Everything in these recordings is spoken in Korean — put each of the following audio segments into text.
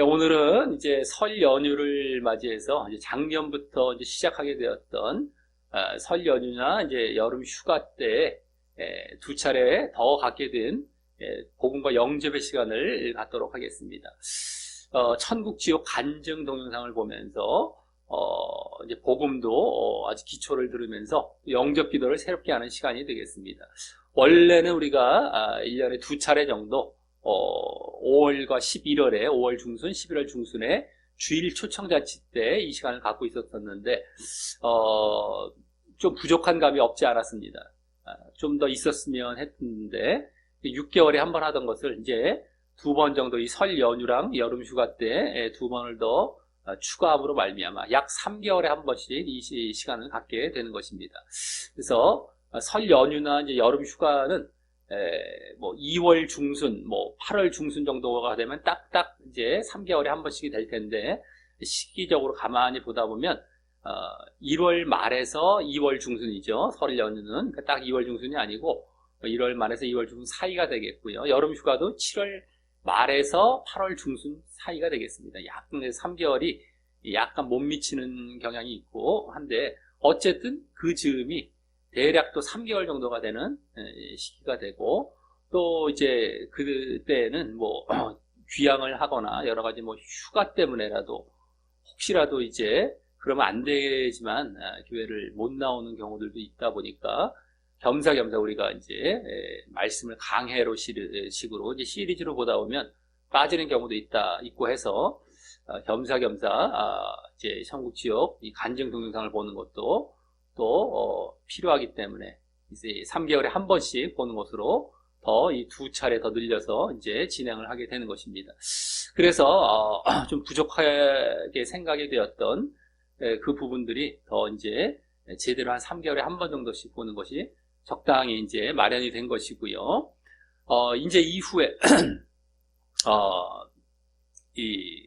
오늘은 이제 설 연휴를 맞이해서 이제 작년부터 이제 시작하게 되었던 설 연휴나 이제 여름 휴가 때 두 차례 더 갖게 된 복음과 영접의 시간을 갖도록 하겠습니다. 천국 지옥 간증 동영상을 보면서 이제 복음도 아주 기초를 들으면서 영접 기도를 새롭게 하는 시간이 되겠습니다. 원래는 우리가 1년에 두 차례 정도 5월과 11월에 5월 중순, 11월 중순에 주일 초청자치 때 이 시간을 갖고 있었었는데 좀 부족한 감이 없지 않았습니다. 좀 더 있었으면 했는데 6개월에 한 번 하던 것을 이제 두 번 정도 이 설 연휴랑 여름 휴가 때 두 번을 더 추가함으로 말미암아 약 3개월에 한 번씩 이 시간을 갖게 되는 것입니다. 그래서 설 연휴나 이제 여름 휴가는 뭐 2월 중순, 뭐 8월 중순 정도가 되면 딱딱 이제 3개월에 한 번씩이 될 텐데 시기적으로 가만히 보다 보면 1월 말에서 2월 중순이죠. 설 연휴는 그러니까 딱 2월 중순이 아니고 1월 말에서 2월 중순 사이가 되겠고요. 여름 휴가도 7월 말에서 8월 중순 사이가 되겠습니다. 약 3개월이 약간 못 미치는 경향이 있고 한데 어쨌든 그 즈음이 대략 또 3개월 정도가 되는 시기가 되고 또 이제 그때는 뭐 귀향을 하거나 여러 가지 뭐 휴가 때문에라도 혹시라도 이제 그러면 안 되지만 교회를 못 나오는 경우들도 있다 보니까 겸사겸사 우리가 이제 말씀을 강해로 식으로 이제 시리즈로 보다 보면 빠지는 경우도 있고 해서 겸사겸사 이제 천국 지옥 이 간증 동영상을 보는 것도 또 필요하기 때문에 이제 3개월에 한 번씩 보는 것으로 더 이 두 차례 더 늘려서 이제 진행을 하게 되는 것입니다. 그래서 좀 부족하게 생각이 되었던 그 부분들이 더 이제 제대로 한 3개월에 한 번 정도씩 보는 것이 적당히 이제 마련이 된 것이고요. 이제 이후에 이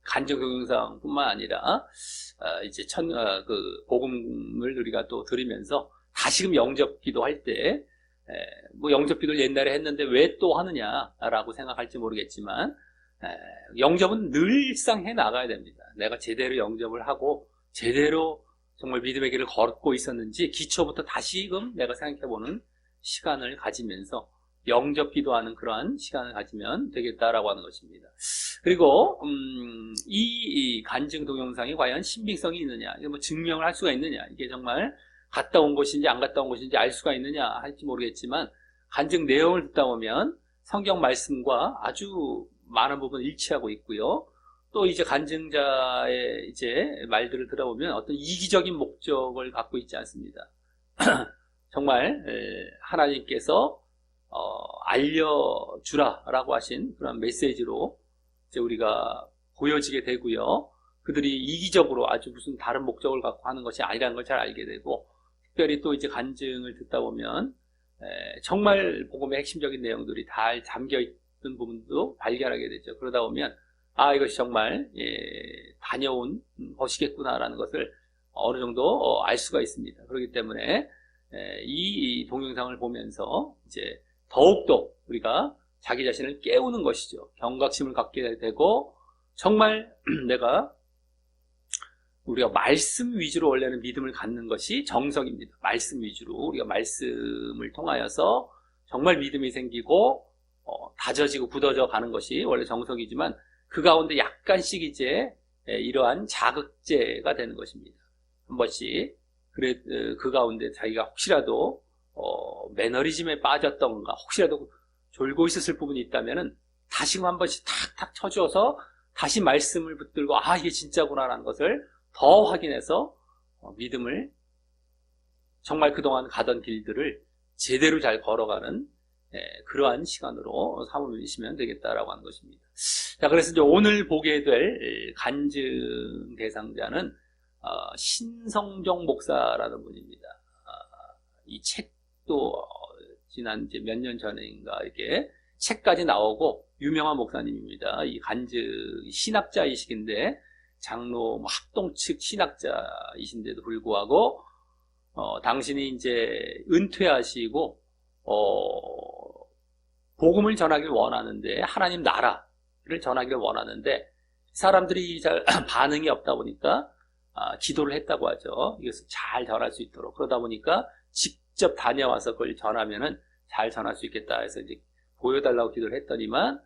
간증 동영상뿐만 아니라 이제 그 복음을 우리가 또 들으면서 다시금 영접 기도할 때 뭐 영접 기도를 옛날에 했는데 왜 또 하느냐라고 생각할지 모르겠지만 영접은 늘상 해 나가야 됩니다. 내가 제대로 영접을 하고 제대로 정말 믿음의 길을 걷고 있었는지 기초부터 다시금 내가 생각해보는 시간을 가지면서 영접 기도하는 그러한 시간을 가지면 되겠다라고 하는 것입니다. 그리고 이 간증 동영상이 과연 신빙성이 있느냐, 이게 뭐 증명을 할 수가 있느냐, 이게 정말 갔다 온 것인지 안 갔다 온 것인지 알 수가 있느냐 할지 모르겠지만 간증 내용을 듣다 보면 성경 말씀과 아주 많은 부분 일치하고 있고요. 또 이제 간증자의 이제 말들을 들어보면 어떤 이기적인 목적을 갖고 있지 않습니다. 정말 하나님께서 알려주라라고 하신 그런 메시지로 이제 우리가 보여지게 되고요. 그들이 이기적으로 아주 무슨 다른 목적을 갖고 하는 것이 아니라는 걸 잘 알게 되고, 특별히 또 이제 간증을 듣다 보면 정말 복음의 핵심적인 내용들이 다 담겨 있는 부분도 발견하게 되죠. 그러다 보면 이것이 정말 다녀온 것이겠구나라는 것을 어느 정도 알 수가 있습니다. 그렇기 때문에 이 동영상을 보면서 이제 더욱더 우리가 자기 자신을 깨우는 것이죠. 경각심을 갖게 되고 정말 우리가 말씀 위주로 원래는 믿음을 갖는 것이 정석입니다. 말씀 위주로 우리가 말씀을 통하여서 정말 믿음이 생기고 다져지고 굳어져 가는 것이 원래 정석이지만 그 가운데 약간씩 이제 이러한 자극제가 되는 것입니다. 한 번씩 그 가운데 자기가 혹시라도 매너리즘에 빠졌던가 혹시라도 졸고 있었을 부분이 있다면은 다시 한 번씩 탁탁 쳐주어서 다시 말씀을 붙들고 이게 진짜구나라는 것을 더 확인해서 믿음을 정말 그동안 가던 길들을 제대로 잘 걸어가는 그러한 시간으로 삼으시면 되겠다라고 하는 것입니다. 자, 그래서 이제 오늘 보게 될 간증 대상자는 신성종 목사라는 분입니다. 이 책도 지난 이제 몇 년 전인가 이렇게 책까지 나오고 유명한 목사님입니다. 이 간증 신학자이시긴데 장로 합동 측 신학자이신데도 불구하고 당신이 이제 은퇴하시고 복음을 전하길 원하는데 하나님 나라를 전하기를 원하는데 사람들이 잘 반응이 없다 보니까 기도를 했다고 하죠. 이것을 잘 전할 수 있도록. 그러다 보니까 직접 다녀와서 그걸 전하면은 잘 전할 수 있겠다 해서 이제 보여달라고 기도를 했더니만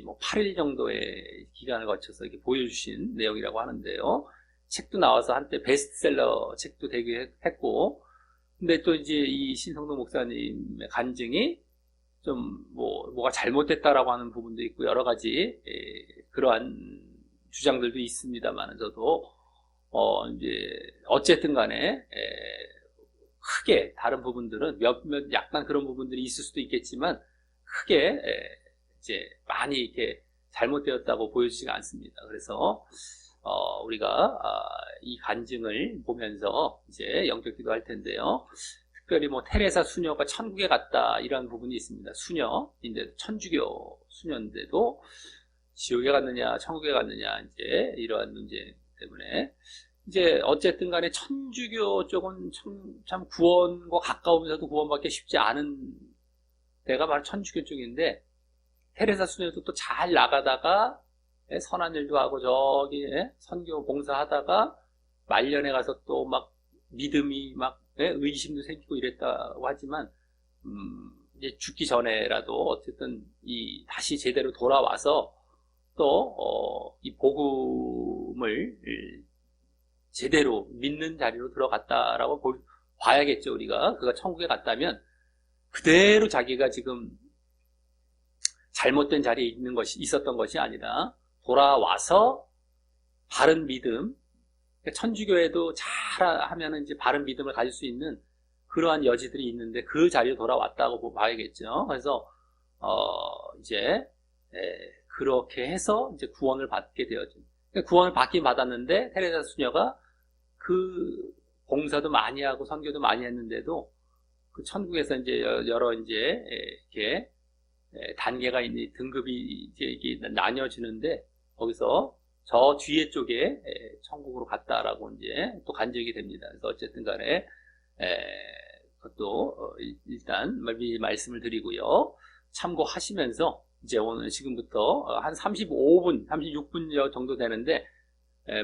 뭐 8일 정도의 기간을 거쳐서 이렇게 보여주신 내용이라고 하는데요. 책도 나와서 한때 베스트셀러 책도 되기도 했고, 근데 또 이제 이 신성도 목사님의 간증이 좀 뭐가 잘못됐다라고 하는 부분도 있고 여러 가지 그러한 주장들도 있습니다만, 저도 이제 어쨌든 간에 크게 다른 부분들은 몇몇 약간 그런 부분들이 있을 수도 있겠지만 크게 이제 많이 이렇게 잘못되었다고 보여지지가 않습니다. 그래서 우리가 이 간증을 보면서 이제 영적 기도할 텐데요. 특별히 뭐 테레사 수녀가 천국에 갔다 이런 부분이 있습니다. 수녀인데 천주교 수녀인데도 지옥에 갔느냐 천국에 갔느냐 이제 이러한 문제 때문에 이제 어쨌든 간에 천주교 쪽은 참 구원과 가까우면서도 구원받기 쉽지 않은 데가 바로 천주교 쪽인데, 테레사 수녀도 또 잘 나가다가 선한 일도 하고 저기 선교 봉사하다가 말년에 가서 또 막 믿음이 막 의심도 생기고 이랬다고 하지만 이제 죽기 전에라도 어쨌든 다시 제대로 돌아와서 또 이 복음을 제대로 믿는 자리로 들어갔다라고 봐야겠죠. 우리가 그가 천국에 갔다면 그대로 자기가 지금 잘못된 자리에 있었던 것이 아니라 돌아와서 바른 믿음, 천주교에도 잘하면 이제 바른 믿음을 가질 수 있는 그러한 여지들이 있는데 그 자리로 돌아왔다고 봐야겠죠. 그래서 이제 그렇게 해서 이제 구원을 받게 되어진. 구원을 받긴 받았는데 테레사 수녀가 그 봉사도 많이 하고 선교도 많이 했는데도 그 천국에서 이제 여러 이제 이렇게 단계가 있는 등급이 이제 이게 나뉘어지는데 거기서 저 뒤에 쪽에 천국으로 갔다라고 이제 또 간증이 됩니다. 그래서 어쨌든 간에 그것도 일단 미리 말씀을 드리고요. 참고하시면서 이제 오늘 지금부터 한 35분, 36분 정도 되는데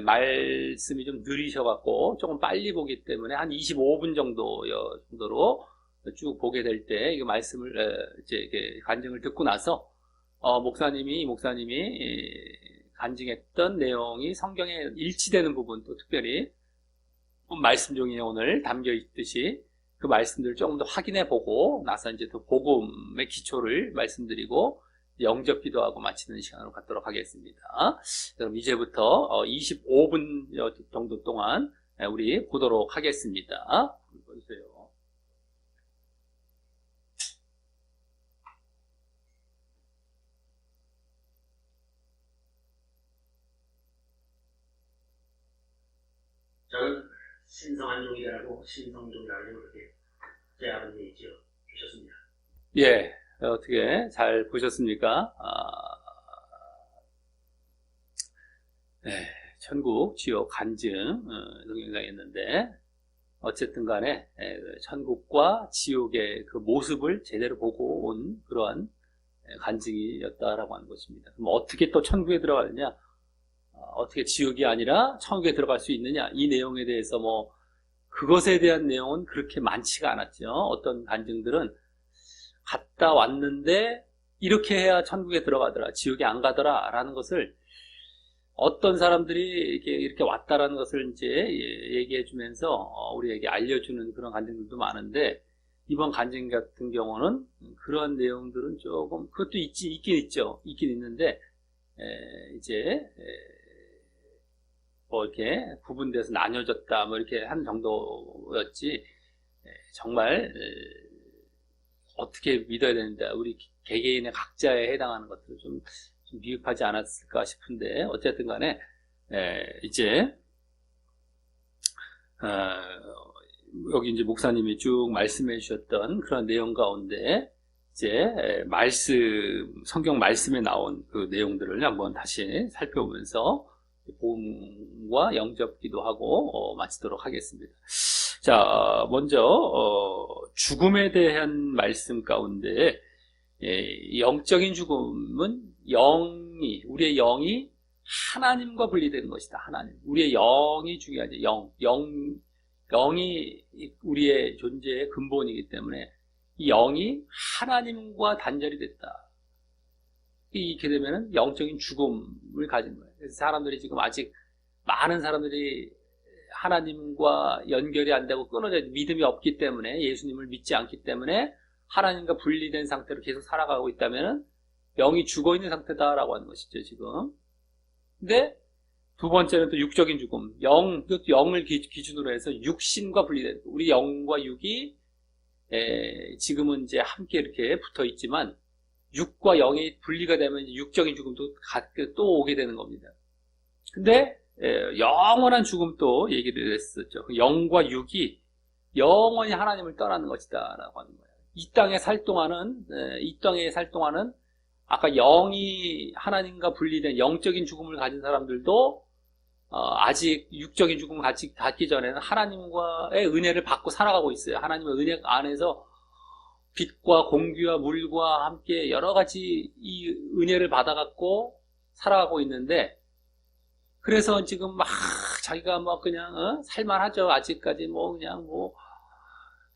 말씀이 좀 느리셔갖고 조금 빨리 보기 때문에 한 25분 정도로 쭉 보게 될 때 이 말씀을 이제 이렇게 간증을 듣고 나서 목사님이 간증했던 내용이 성경에 일치되는 부분도 특별히 말씀 중에 오늘 담겨 있듯이 그 말씀들을 조금 더 확인해 보고 나서 이제 또 복음의 기초를 말씀드리고 영접 기도하고 마치는 시간으로 갖도록 하겠습니다. 그럼 이제부터 25분 정도 동안 우리 보도록 하겠습니다. 보세요. 저는 신성한종이라고 신성종이라고 그렇게 제 아버님이 지어 주셨습니다. 예, 어떻게 잘 보셨습니까? 천국, 지옥, 간증 동영상이었는데 어쨌든 간에 천국과 지옥의 그 모습을 제대로 보고 온 그러한 간증이었다라고 하는 것입니다. 그럼 어떻게 또 천국에 들어가느냐? 어떻게 지옥이 아니라 천국에 들어갈 수 있느냐? 이 내용에 대해서 그것에 대한 내용은 그렇게 많지가 않았죠. 어떤 간증들은 갔다 왔는데 이렇게 해야 천국에 들어가더라, 지옥에 안 가더라 라는 것을 어떤 사람들이 이렇게 왔다라는 것을 이제 얘기해 주면서 우리에게 알려주는 그런 간증들도 많은데, 이번 간증 같은 경우는 그런 내용들은 조금 그것도 있긴 있는데 이제 이렇게 구분돼서 나뉘어졌다 이렇게 한 정도였지, 정말 어떻게 믿어야 되는데 우리 개개인의 각자에 해당하는 것들을 좀 미흡하지 않았을까 싶은데, 어쨌든 간에 이제 여기 이제 목사님이 쭉 말씀해 주셨던 그런 내용 가운데 이제 성경 말씀에 나온 그 내용들을 한번 다시 살펴보면서 복음과 영접 기도하고 마치도록 하겠습니다. 자, 먼저 죽음에 대한 말씀 가운데 영적인 죽음은 우리의 영이 하나님과 분리되는 것이다. 하나님. 우리의 영이 중요하죠. 영이 우리의 존재의 근본이기 때문에 이 영이 하나님과 단절이 됐다. 이렇게 되면은 영적인 죽음을 가진 거예요. 그래서 사람들이 지금 아직 많은 사람들이 하나님과 연결이 안 되고 끊어져 믿음이 없기 때문에 예수님을 믿지 않기 때문에 하나님과 분리된 상태로 계속 살아가고 있다면은 영이 죽어 있는 상태다라고 하는 것이죠, 지금. 근데 두 번째는 또 육적인 죽음. 영을 기준으로 해서 육신과 분리된, 우리 영과 육이 지금은 이제 함께 이렇게 붙어 있지만 육과 영이 분리가 되면 육적인 죽음도 또 오게 되는 겁니다. 근데 영원한 죽음도 얘기를 했었죠. 영과 육이 영원히 하나님을 떠나는 것이다 라고 하는 거예요. 이 땅에 살 동안은 아까 영이 하나님과 분리된 영적인 죽음을 가진 사람들도 아직 육적인 죽음을 갖기 전에는 하나님과의 은혜를 받고 살아가고 있어요. 하나님의 은혜 안에서 빛과 공기와 물과 함께 여러 가지 이 은혜를 받아갖고 살아가고 있는데, 그래서 지금 막 자기가 막 그냥 살만하죠. 아직까지 그냥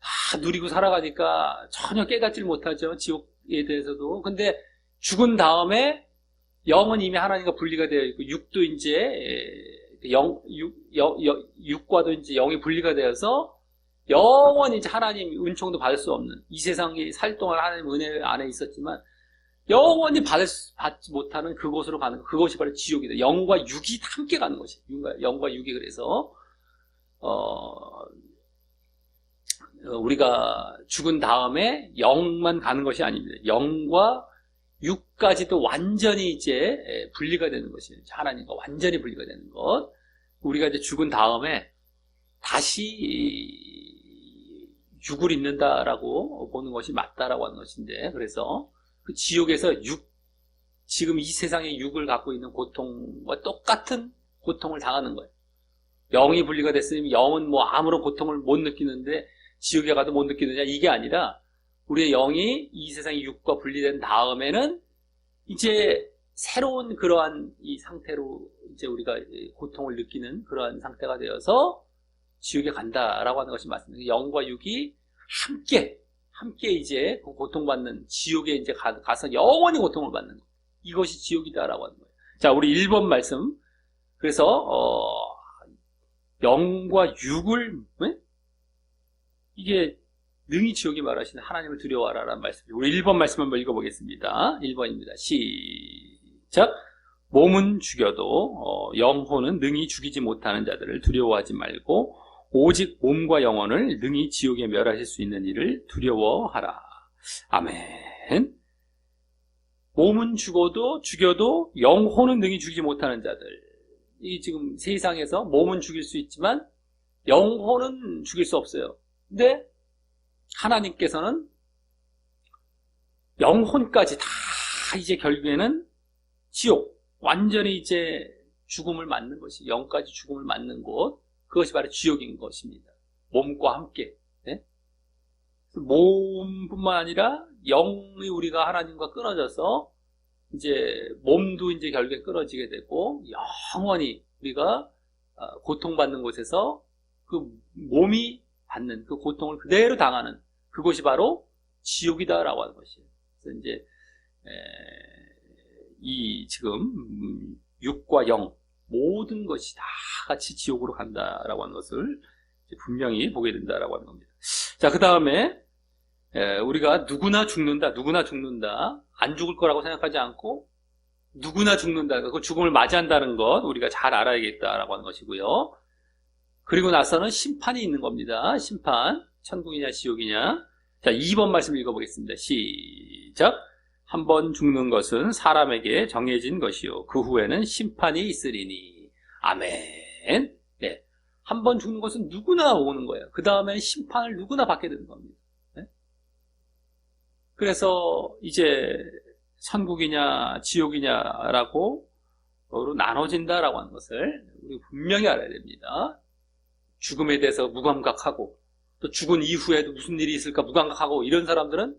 다 누리고 살아가니까 전혀 깨닫질 못하죠. 지옥에 대해서도. 근데 죽은 다음에 영은 이미 하나님과 분리가 되어 있고 육도 이제 육과도 이제 영이 분리가 되어서 영원히 이제 하나님 은총도 받을 수 없는, 이 세상에 살 동안 하나님 은혜 안에 있었지만 영원히 받지 못하는 그곳으로 가는, 그것이 바로 지옥이다. 영과 육이 함께 가는 것이, 영과 육이. 그래서 우리가 죽은 다음에 영만 가는 것이 아닙니다. 영과 육까지도 완전히 이제 분리가 되는 것이에요. 하나님과 완전히 분리가 되는 것. 우리가 이제 죽은 다음에 다시 육을 입는다라고 보는 것이 맞다라고 하는 것인데, 그래서 그 지옥에서 지금 이 세상의 육을 갖고 있는 고통과 똑같은 고통을 당하는 거예요. 영이 분리가 됐으면 영은 아무런 고통을 못 느끼는데 지옥에 가도 못 느끼느냐, 이게 아니라 우리의 영이 이 세상의 육과 분리된 다음에는 이제 새로운 그러한 이 상태로 이제 우리가 고통을 느끼는 그러한 상태가 되어서 지옥에 간다라고 하는 것이 맞습니다. 영과 육이 함께 이제 고통받는, 지옥에 이제 가서 영원히 고통을 받는 것. 이것이 지옥이다라고 하는 거예요. 자, 우리 1번 말씀. 그래서 영과 육을 이게 능히 지옥이 말하시는 하나님을 두려워하라라는 말씀이죠. 우리 1번 말씀 한번 읽어보겠습니다. 1번입니다. 시작. 몸은 죽여도 영혼은 능히 죽이지 못하는 자들을 두려워하지 말고 오직 몸과 영혼을 능히 지옥에 멸하실 수 있는 이를 두려워하라. 아멘. 몸은 죽여도 영혼은 능히 죽이지 못하는 자들. 이 지금 세상에서 몸은 죽일 수 있지만 영혼은 죽일 수 없어요. 근데 하나님께서는 영혼까지 다 이제 결국에는 지옥, 완전히 이제 죽음을 맞는 것이, 영까지 죽음을 맞는 곳, 그것이 바로 지옥인 것입니다. 몸과 함께. 네? 몸뿐만 아니라 영이 우리가 하나님과 끊어져서 이제 몸도 이제 결국에 끊어지게 되고 영원히 우리가 고통받는 곳에서 그 몸이 받는 그 고통을 그대로 당하는 그곳이 바로 지옥이다라고 하는 것이에요. 그래서 이제 이 지금 육과 영 모든 것이 다 같이 지옥으로 간다라고 하는 것을 분명히 보게 된다라고 하는 겁니다. 자, 그 다음에 우리가 누구나 죽는다, 안 죽을 거라고 생각하지 않고 누구나 죽는다, 그 죽음을 맞이한다는 것 우리가 잘 알아야겠다라고 하는 것이고요. 그리고 나서는 심판이 있는 겁니다. 심판, 천국이냐 지옥이냐. 자, 2번 말씀 읽어보겠습니다. 시작. 한 번 죽는 것은 사람에게 정해진 것이요 그 후에는 심판이 있으리니. 아멘. 네. 한 번 죽는 것은 누구나 오는 거예요. 그 다음에는 심판을 누구나 받게 되는 겁니다. 네? 그래서 이제 천국이냐 지옥이냐라고 나눠진다라고 하는 것을 우리 분명히 알아야 됩니다. 죽음에 대해서 무감각하고 또 죽은 이후에도 무슨 일이 있을까 무감각하고 이런 사람들은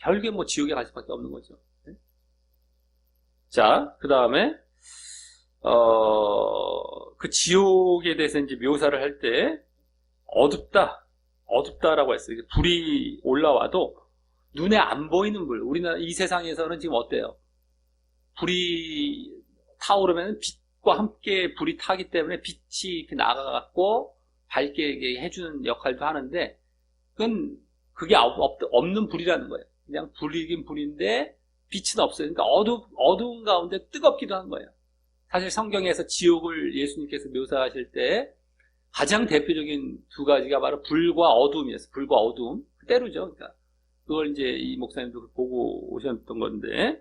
결국에 지옥에 갈 수밖에 없는 거죠. 네? 자, 그 다음에 그 지옥에 대해서 이제 묘사를 할 때 어둡다라고 했어요. 불이 올라와도 눈에 안 보이는 불. 우리나라 이 세상에서는 지금 어때요? 불이 타오르면 빛과 함께 불이 타기 때문에 빛이 이렇게 나가갖고 밝게 해주는 역할도 하는데, 그게 없는 불이라는 거예요. 그냥 불이긴 불인데 빛은 없어요. 그러니까 어두운 가운데 뜨겁기도 한 거예요. 사실 성경에서 지옥을 예수님께서 묘사하실 때 가장 대표적인 두 가지가 바로 불과 어두움이었어요. 불과 어두움. 그대로죠. 그러니까 그걸 이제 이 목사님도 보고 오셨던 건데.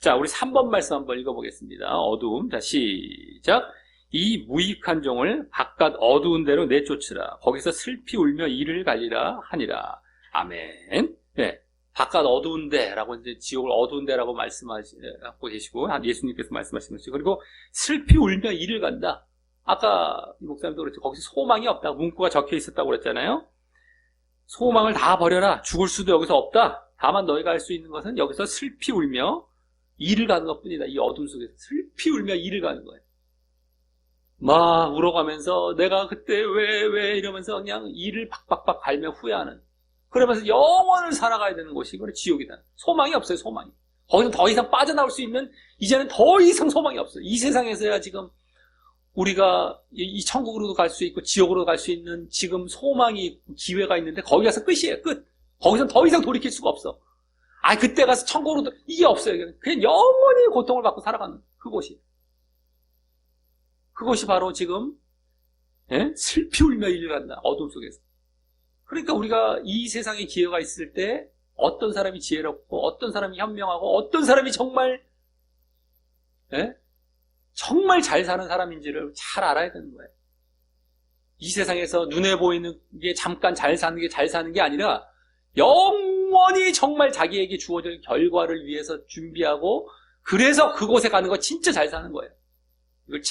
자, 우리 3번 말씀 한번 읽어보겠습니다. 어두움. 자, 시작. 이 무익한 종을 바깥 어두운 데로 내쫓으라. 거기서 슬피 울며 이를 갈리라 하니라. 아멘. 네. 바깥 어두운 데라고 이제 지옥을 어두운 데라고 말씀하고 계시고, 예수님께서 말씀하시는 것이죠. 그리고 슬피 울며 이를 간다. 아까 이 목사님도 그랬죠. 거기서 소망이 없다. 문구가 적혀 있었다고 그랬잖아요. 소망을 다 버려라. 죽을 수도 여기서 없다. 다만 너희가 할 수 있는 것은 여기서 슬피 울며 이를 가는 것 뿐이다. 이 어둠 속에서 슬피 울며 이를 가는 거예요. 막 울어가면서 내가 그때 왜 이러면서 그냥 이를 박박박 갈며 후회하는, 그러면서 영원을 살아가야 되는 곳이 이거는 지옥이다. 소망이 없어요. 소망이. 거기서 더 이상 빠져나올 수 있는, 이제는 더 이상 소망이 없어요. 이 세상에서야 지금 우리가 이 천국으로도 갈 수 있고 지옥으로도 갈 수 있는 지금 소망이, 기회가 있는데 거기 가서 끝이에요. 끝. 거기서 더 이상 돌이킬 수가 없어. 그때 가서 천국으로도 이게 없어요. 그냥 영원히 고통을 받고 살아가는 그곳이. 그것이 바로 지금 슬피 울며 이를 간다. 어둠 속에서. 그러니까 우리가 이 세상에 기회가 있을 때 어떤 사람이 지혜롭고 어떤 사람이 현명하고 어떤 사람이 정말 정말 잘 사는 사람인지를 잘 알아야 되는 거예요. 이 세상에서 눈에 보이는 게 잠깐 잘 사는 게 아니라 영원히 정말 자기에게 주어질 결과를 위해서 준비하고, 그래서 그곳에 가는 거 진짜 잘 사는 거예요. 이걸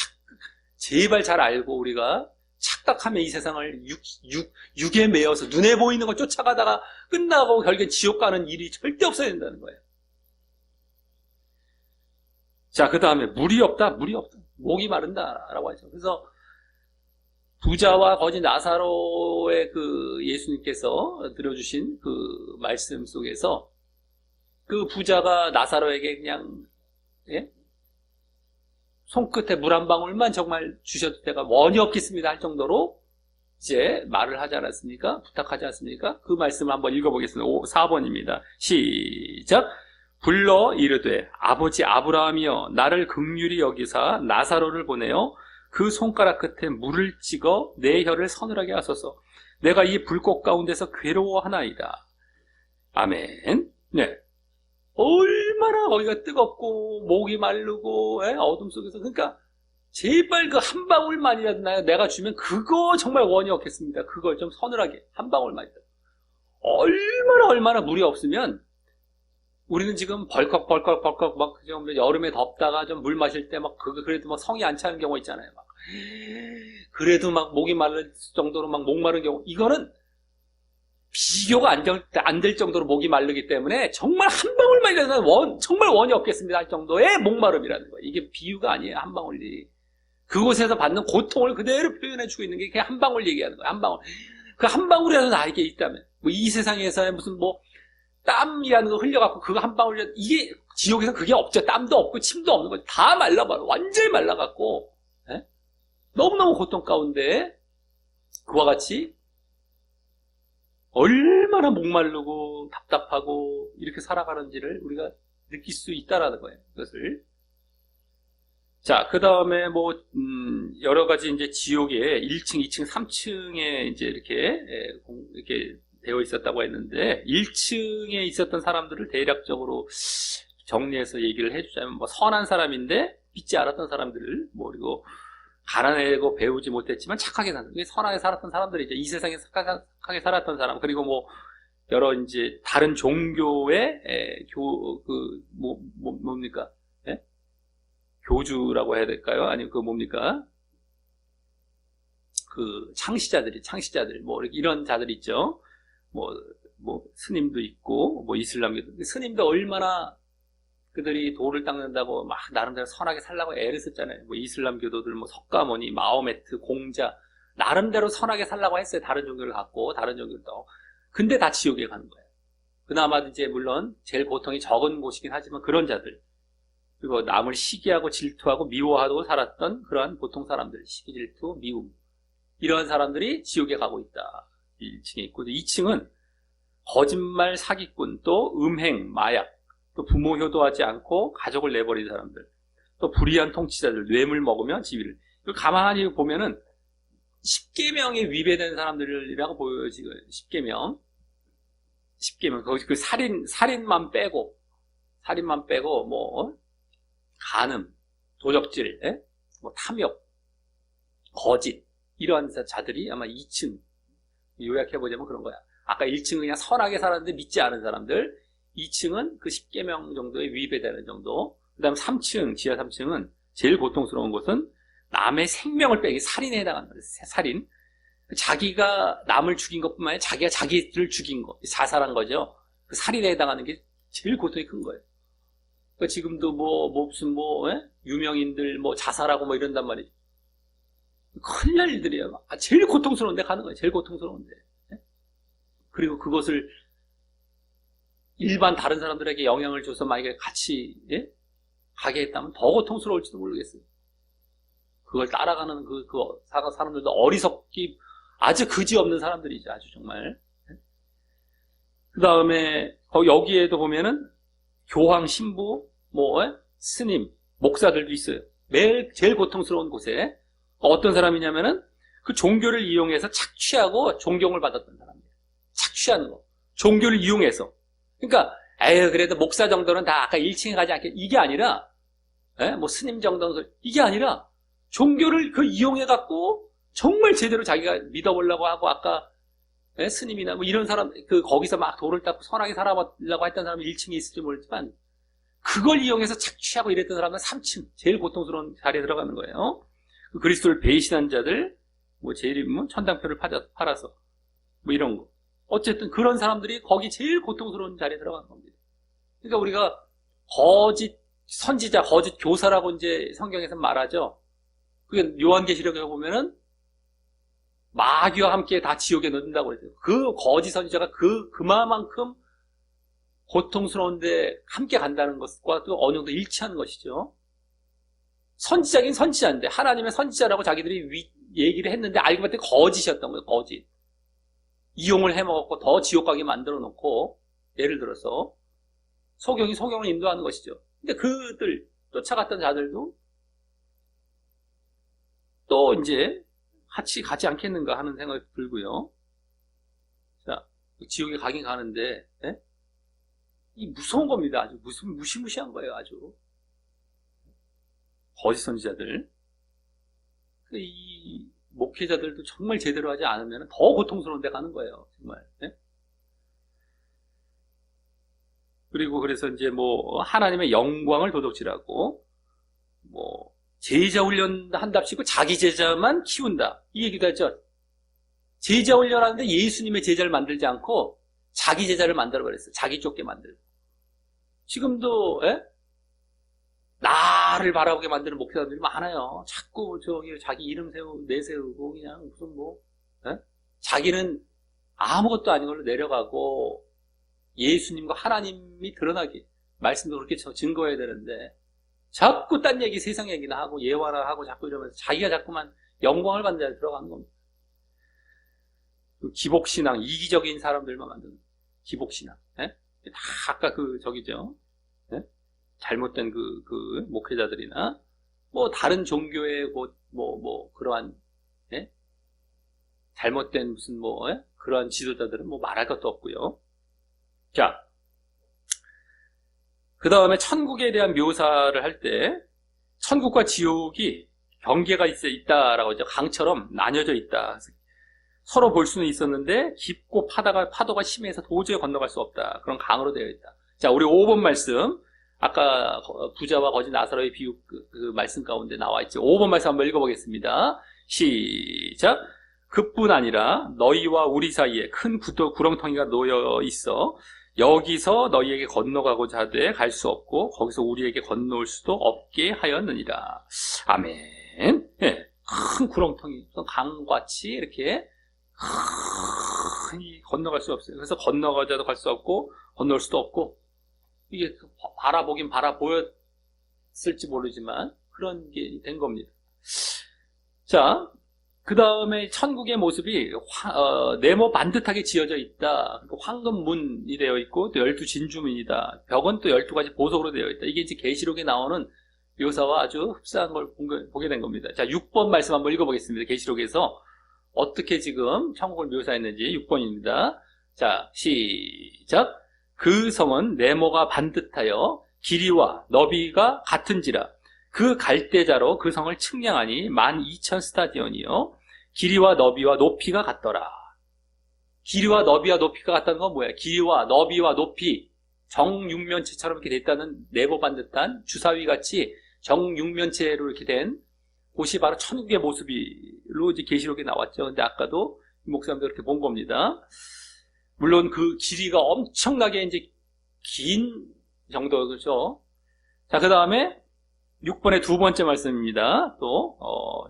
제발 잘 알고 우리가 착각하면 이 세상을 육에 매여서 눈에 보이는 걸 쫓아가다가 끝나고 결국엔 지옥 가는 일이 절대 없어야 된다는 거예요. 자, 그 다음에 물이 없다. 목이 마른다라고 하죠. 그래서 부자와 거지 나사로의 그 예수님께서 들어주신 그 말씀 속에서 그 부자가 나사로에게 그냥 손끝에 물 한 방울만 정말 주셔도 제가 원이 없겠습니다 할 정도로 이제 말을 하지 않았습니까? 부탁하지 않습니까? 그 말씀을 한번 읽어보겠습니다. 4번입니다. 시작. 불러 이르되 아버지 아브라함이여 나를 긍휼히 여기사 나사로를 보내어 그 손가락 끝에 물을 찍어 내 혀를 서늘하게 하소서. 내가 이 불꽃 가운데서 괴로워하나이다. 아멘. 네. 얼마나 거기가 뜨겁고 목이 마르고 어둠 속에서, 그러니까 제발 그 한 방울만이라도 내가 주면 그거 정말 원이 없겠습니다. 그걸 좀 서늘하게 한 방울만이라도. 얼마나 물이 없으면 우리는 지금 벌컥 막 좀 여름에 덥다가 좀 물 마실 때 막 그래도 막 성이 안 차는 경우 있잖아요. 막 그래도 막 목이 마를 정도로 막 목 마른 경우, 이거는 비교가 안 될 정도로 목이 마르기 때문에 정말 한 방울만이라도 정말 원이 없겠습니다 할 정도의 목마름이라는 거예요. 이게 비유가 아니에요. 한 방울이 그곳에서 받는 고통을 그대로 표현해주고 있는 게 그냥 한 방울 얘기하는 거예요. 한 방울. 그 한 방울이라도 나에게 있다면, 뭐 이 세상에서의 무슨 뭐 땀이라는 거 흘려갖고 그거 한 방울, 이게 지옥에서 그게 없죠. 땀도 없고 침도 없는 거죠. 다 말라버려. 완전히 말라갖고 너무너무 고통 가운데 그와 같이 얼마나 목마르고 답답하고 이렇게 살아가는지를 우리가 느낄 수 있다라는 거예요. 그것을. 자, 그 다음에 뭐 여러 가지 이제 지옥에 1층, 2층, 3층에 이제 이렇게 되어 있었다고 했는데, 1층에 있었던 사람들을 대략적으로 정리해서 얘기를 해주자면, 뭐 선한 사람인데 믿지 않았던 사람들을, 뭐 그리고 가난하고 배우지 못했지만 착하게 사는, 선하게 살았던 사람들이죠. 이 세상에 착하게 살았던 사람. 그리고 뭐 여러 이제 다른 종교의 뭡니까? 교주라고 해야 될까요? 아니면 뭡니까? 그 창시자들 뭐 이런 자들 있죠. 뭐 스님도 있고 뭐 이슬람교도. 스님도 얼마나 그들이 돌을 닦는다고 막 나름대로 선하게 살라고 애를 썼잖아요. 뭐 이슬람 교도들, 뭐 석가모니, 마호메트, 공자, 나름대로 선하게 살라고 했어요. 다른 종교를 갖고, 다른 종교도. 근데 다 지옥에 가는 거예요. 그나마 이제 물론 제일 고통이 적은 곳이긴 하지만 그런 자들, 그리고 남을 시기하고 질투하고 미워하고 살았던 그러한 보통 사람들, 시기, 질투, 미움, 이런 사람들이 지옥에 가고 있다. 1층에 있고, 2층은 거짓말, 사기꾼, 또 음행, 마약, 또 부모 효도하지 않고 가족을 내버린 사람들, 또 불의한 통치자들, 뇌물 먹으면 지위를. 이거 가만히 보면은 10계명에 위배되는 사람들이라고 보여요. 지금 10계명. 거기 그 살인만 빼고 뭐 간음, 도적질, 뭐 탐욕, 거짓, 이러한 자들이 아마 2층, 요약해보자면 그런 거야. 아까 1층은 그냥 선하게 살았는데 믿지 않은 사람들, 2층은 그 10계명 정도에 위배되는 정도, 그 다음 3층, 지하 3층은 제일 고통스러운 곳은 남의 생명을 빼기, 살인에 해당하는 거예요. 살인. 자기가 남을 죽인 것뿐만 아니라 자기가 자기를 죽인 거, 자살한 거죠. 그 살인에 해당하는 게 제일 고통이 큰 거예요. 그러니까 지금도 무슨 유명인들 자살하고 이런단 말이죠. 큰일 날 일들이에요. 제일 고통스러운데 가는 거예요. 제일 고통스러운데. 그리고 그것을 일반 다른 사람들에게 영향을 줘서 만약에 같이 가게 했다면 더 고통스러울지도 모르겠어요. 그걸 따라가는 그 사람들도 어리석기 아주 그지없는 사람들이죠. 아주 정말. 그 다음에 여기에도 보면은 교황, 신부, 스님, 목사들도 있어요. 매일 제일 고통스러운 곳에 어떤 사람이냐면은 그 종교를 이용해서 착취하고 존경을 받았던 사람이에요. 착취하는 거. 종교를 이용해서. 그러니까 그래도 목사 정도는 다 아까 1층에 가지 않게, 이게 아니라 스님 정도는 이게 아니라 종교를 이용해갖고 정말 제대로 자기가 믿어보려고 하고, 아까 스님이나 이런 사람, 거기서 막 돌을 닦고 선하게 살아보려고 했던 사람이 1층에 있을지 모르지만, 그걸 이용해서 착취하고 이랬던 사람은 3층, 제일 고통스러운 자리에 들어가는 거예요. 그리스도를 배신한 자들, 제일이면 천당표를 팔아서, 이런 거. 어쨌든 그런 사람들이 거기 제일 고통스러운 자리에 들어가는 겁니다. 그러니까 우리가 거짓 선지자, 거짓 교사라고 이제 성경에서 말하죠. 그게 요한계시록에 보면은 마귀와 함께 다 지옥에 넣는다고 그랬어요. 그 거짓 선지자가 그만큼 고통스러운데 함께 간다는 것과 또 어느 정도 일치하는 것이죠. 선지자긴 선지자인데, 하나님의 선지자라고 자기들이 얘기를 했는데 알고 봤더니 거짓이었던 거예요. 거짓. 이용을 해먹었고 더 지옥 가게 만들어 놓고, 예를 들어서 소경을 인도하는 것이죠. 근데 그들 쫓아갔던 자들도 또 이제 같이 가지 않겠는가 하는 생각이 들고요. 자, 지옥에 가긴 가는데, 이 무서운 겁니다. 아주 무시무시한 거예요. 아주 거짓 선지자들. 이 목회자들도 정말 제대로 하지 않으면 더 고통스러운 데 가는 거예요. 정말. 그리고 그래서 이제 하나님의 영광을 도둑질하고, 제자 훈련 한답시고 자기 제자만 키운다. 이 얘기도 했죠. 제자 훈련하는데 예수님의 제자를 만들지 않고 자기 제자를 만들어버렸어요. 자기 쫓게 만들고. 지금도, 나를 바라보게 만드는 목회자들이 많아요. 자꾸 자기 이름 내세우고, 그냥 무슨 자기는 아무것도 아닌 걸로 내려가고, 예수님과 하나님이 드러나게, 말씀도 그렇게 증거해야 되는데, 자꾸 딴 얘기, 세상 얘기나 하고, 예화나 하고, 자꾸 이러면서 자기가 자꾸만 영광을 받는 자리에 들어가는 겁니다. 기복신앙, 이기적인 사람들만 만드는 기복신앙. 다 아까 잘못된 목회자들이나, 다른 종교의 그러한, 잘못된 무슨 그러한 지도자들은 말할 것도 없고요. 자, 그 다음에 천국에 대한 묘사를 할 때, 천국과 지옥이 경계가 있다라고 이제 강처럼 나뉘어져 있다. 서로 볼 수는 있었는데, 깊고 파도가 심해서 도저히 건너갈 수 없다. 그런 강으로 되어 있다. 자, 우리 5번 말씀, 아까 부자와 거지 나사로의 비유 그 말씀 가운데 나와 있죠. 5번 말씀 한번 읽어보겠습니다. 시작. 그뿐 아니라 너희와 우리 사이에 큰 구렁텅이가 놓여 있어 여기서 너희에게 건너가고자 하되 갈 수 없고 거기서 우리에게 건너올 수도 없게 하였느니라. 아멘. 예, 큰 구렁텅이 강같이 이렇게 건너갈 수 없어요. 그래서 건너가자도 갈 수 없고 건널 수도 없고, 이게 바라보긴 바라보였을지 모르지만 그런 게 된 겁니다. 자, 그 다음에 천국의 모습이 네모 반듯하게 지어져 있다. 황금문이 되어 있고 또 12진주문이다. 벽은 또 12가지 보석으로 되어 있다. 이게 이제 계시록에 나오는 묘사와 아주 흡사한 걸 보게 된 겁니다. 자, 6번 말씀 한번 읽어보겠습니다. 계시록에서 어떻게 지금 천국을 묘사했는지 6번입니다. 자, 시작. 그 성은 네모가 반듯하여 길이와 너비가 같은지라. 그 갈대자로 그 성을 측량하니 12,000스타디온이요 길이와 너비와 높이가 같더라. 길이와 너비와 높이가 같다는 건 뭐야? 길이와 너비와 높이 정육면체처럼 이렇게 됐다는 네모 반듯한 주사위같이 정육면체로 이렇게 된 곳이 바로 천국의 모습으로 이제 계시록에 나왔죠. 근데 아까도 목사님도 이렇게 본 겁니다. 물론 그 길이가 엄청나게 이제 긴 정도죠. 자, 그 다음에 6번의 두 번째 말씀입니다.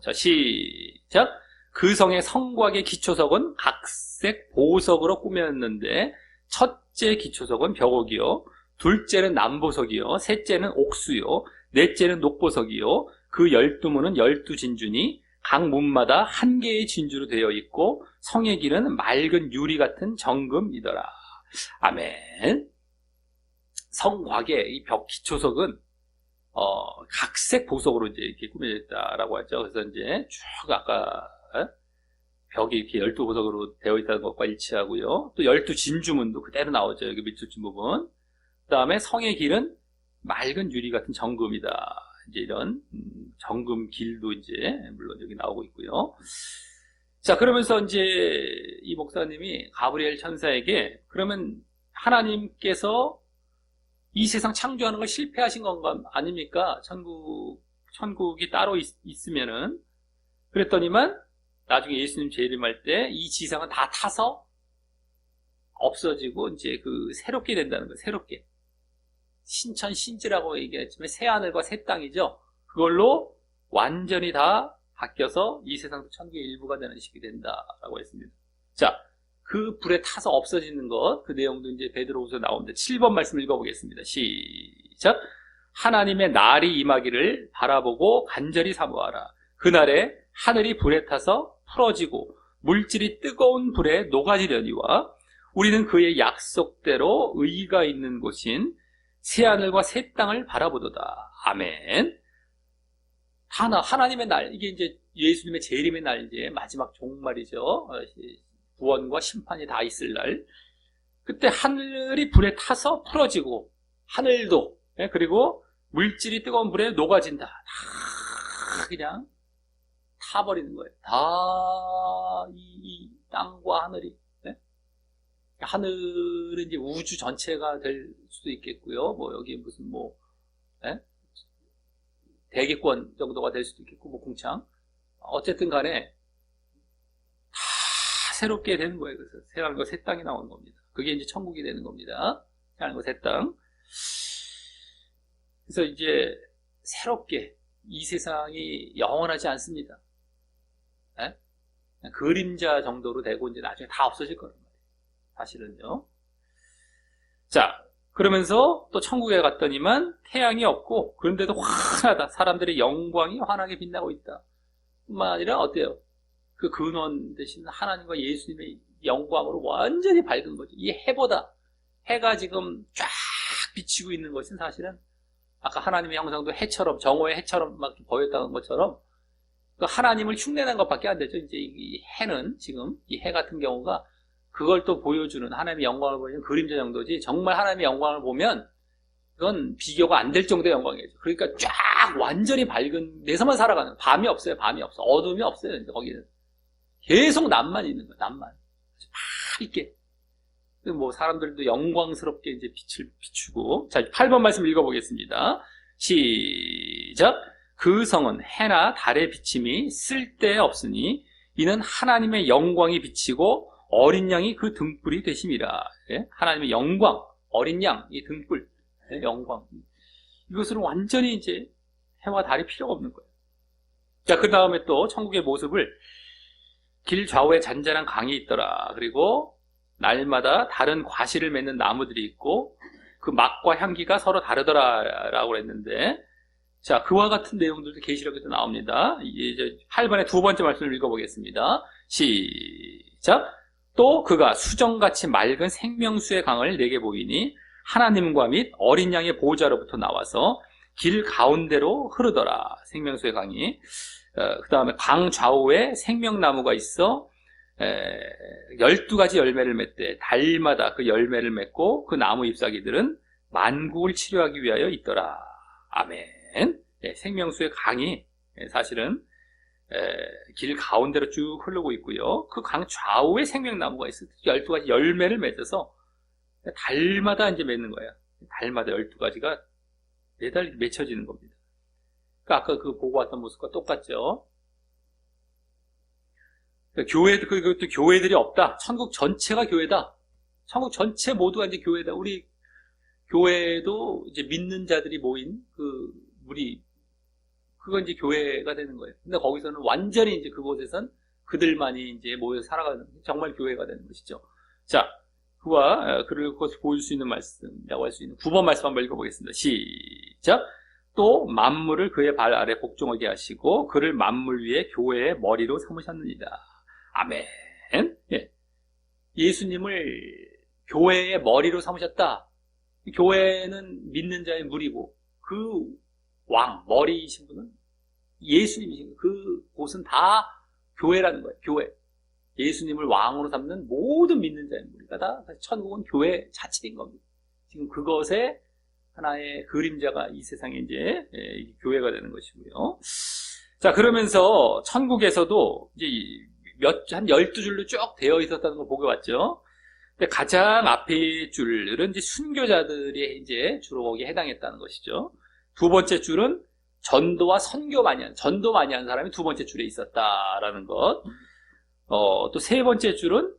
자, 시작. 그 성의 성곽의 기초석은 각색 보석으로 꾸몄는데, 첫째 기초석은 벽옥이요, 둘째는 남보석이요, 셋째는 옥수요, 넷째는 녹보석이요, 그 12문은 12진주니 각 문마다 한 개의 진주로 되어 있고 성의 길은 맑은 유리 같은 정금이더라. 아멘. 성곽의 이 벽 기초석은 각색 보석으로 이제 이렇게 꾸며져 있다라고 하죠. 그래서 이제 쭉 아까 벽이 이렇게 12보석으로 되어 있다는 것과 일치하고요. 또 12진주문도 그대로 나오죠. 여기 밑줄 친 부분. 그 다음에 성의 길은 맑은 유리 같은 정금이다. 이제 이런 정금 길도 이제 물론 여기 나오고 있고요. 자, 그러면서 이제 이 목사님이 가브리엘 천사에게 그러면 하나님께서 이 세상 창조하는 걸 실패하신 건가 아닙니까? 천국이 따로 있으면은. 그랬더니만 나중에 예수님 재림할 때 이 지상은 다 타서 없어지고 이제 그 새롭게 된다는 거예요. 새롭게. 신천 신지라고 얘기했지만 새 하늘과 새 땅이죠. 그걸로 완전히 다 바뀌어서 이 세상도 천국의 일부가 되는 시기 된다라고 했습니다. 자, 그 불에 타서 없어지는 것, 그 내용도 이제 베드로후서 나오는데 7번 말씀 읽어보겠습니다. 시작. 하나님의 날이 임하기를 바라보고 간절히 사모하라. 그날에 하늘이 불에 타서 풀어지고 물질이 뜨거운 불에 녹아지려니와 우리는 그의 약속대로 의가 있는 곳인 새하늘과 새 땅을 바라보도다. 아멘. 하나님의 날, 이게 이제 예수님의 재림의 날, 이제 마지막 종말이죠. 구원과 심판이 다 있을 날. 그때 하늘이 불에 타서 풀어지고 하늘도, 그리고 물질이 뜨거운 불에 녹아진다. 다 그냥 타버리는 거예요. 다 이 땅과 하늘이. 하늘은 이제 우주 전체가 될 수도 있겠고요. 뭐 여기 무슨 대기권 정도가 될 수도 있겠고, 공창. 어쨌든 간에 다 새롭게 되는 거예요. 그래서 새하늘과 새 땅이 나오는 겁니다. 그게 이제 천국이 되는 겁니다. 새하늘과 새 땅. 그래서 이제 새롭게 이 세상이 영원하지 않습니다. 그림자 정도로 되고 이제 나중에 다 없어질 거란 말이에요. 사실은요. 자, 그러면서 또 천국에 갔더니만 태양이 없고 그런데도 환하다. 사람들의 영광이 환하게 빛나고 있다. 뿐만 아니라 어때요? 그 근원 대신 하나님과 예수님의 영광으로 완전히 밝은 거죠. 이 해보다, 해가 지금 쫙 비치고 있는 것은 사실은 아까 하나님의 형상도 해처럼, 정오의 해처럼 막 보였다는 것처럼 그 하나님을 흉내낸 것밖에 안 되죠. 이제 이 해는 지금 이 해 같은 경우가 그걸 또 보여주는, 하나님의 영광을 보여주는 그림자 정도지, 정말 하나님의 영광을 보면 그건 비교가 안 될 정도의 영광이죠. 그러니까 쫙 완전히 밝은 데서만 살아가는, 밤이 없어요. 밤이 없어. 어둠이 없어요. 이제 거기는 계속 낮만 있는 거예요. 낮만. 밝게. 뭐 사람들도 영광스럽게 이제 빛을 비추고. 자, 8번 말씀 읽어보겠습니다. 시작. 그 성은 해나 달의 비침이 쓸데없으니 이는 하나님의 영광이 비치고 어린 양이 그 등불이 되심이라. 하나님의 영광, 어린 양, 이 등불, 영광. 이것은 완전히 이제 해와 달이 필요가 없는 거예요. 자, 그 다음에 또 천국의 모습을 길 좌우에 잔잔한 강이 있더라. 그리고 날마다 다른 과실을 맺는 나무들이 있고 그 맛과 향기가 서로 다르더라라고 했는데, 자, 그와 같은 내용들도 계시록에도 나옵니다. 이제 8번의 두 번째 말씀을 읽어보겠습니다. 시작. 또 그가 수정같이 맑은 생명수의 강을 내게 보이니 하나님과 및 어린 양의 보호자로부터 나와서 길 가운데로 흐르더라. 생명수의 강이. 그 다음에 강 좌우에 생명나무가 있어 12가지 열매를 맺되 달마다 그 열매를 맺고 그 나무 잎사귀들은 만국을 치료하기 위하여 있더라. 아멘. 생명수의 강이 사실은 길 가운데로 쭉 흐르고 있고요. 그 강 좌우에 생명나무가 있어요. 12가지 열매를 맺어서 달마다 이제 맺는 거예요. 달마다 12가지가 매달 맺혀지는 겁니다. 아까 그 보고 왔던 모습과 똑같죠. 교회도, 그것도 교회들이 없다. 천국 전체가 교회다. 천국 전체 모두가 이제 교회다. 우리 교회도 이제 믿는 자들이 모인 그 무리, 그건 이제 교회가 되는 거예요. 근데 거기서는 완전히 이제 그곳에선 그들만이 이제 모여서 살아가는, 정말 교회가 되는 것이죠. 자, 그를 보여줄 수 있는 말씀이라고 할 수 있는 9번 말씀 한번 읽어보겠습니다. 시작. 또 만물을 그의 발 아래 복종하게 하시고 그를 만물 위에 교회의 머리로 삼으셨느니라. 아멘. 예수님을 교회의 머리로 삼으셨다. 교회는 믿는 자의 무리고 그 왕, 머리이신 분은 예수님이신 거예요. 그 곳은 다 교회라는 거예요. 교회. 예수님을 왕으로 삼는 모든 믿는 자의 무리가 다 천국은 교회 자체인 겁니다. 지금 그것에 하나의 그림자가 이 세상에 이제 교회가 되는 것이고요. 자, 그러면서 천국에서도 이제 한 12줄로 쭉 되어 있었다는 걸 보게 왔죠. 근데 가장 앞에 줄은 이제 순교자들이 이제 주로 거기에 해당했다는 것이죠. 두 번째 줄은 전도 많이 한 사람이 두 번째 줄에 있었다라는 것. 또 세 번째 줄은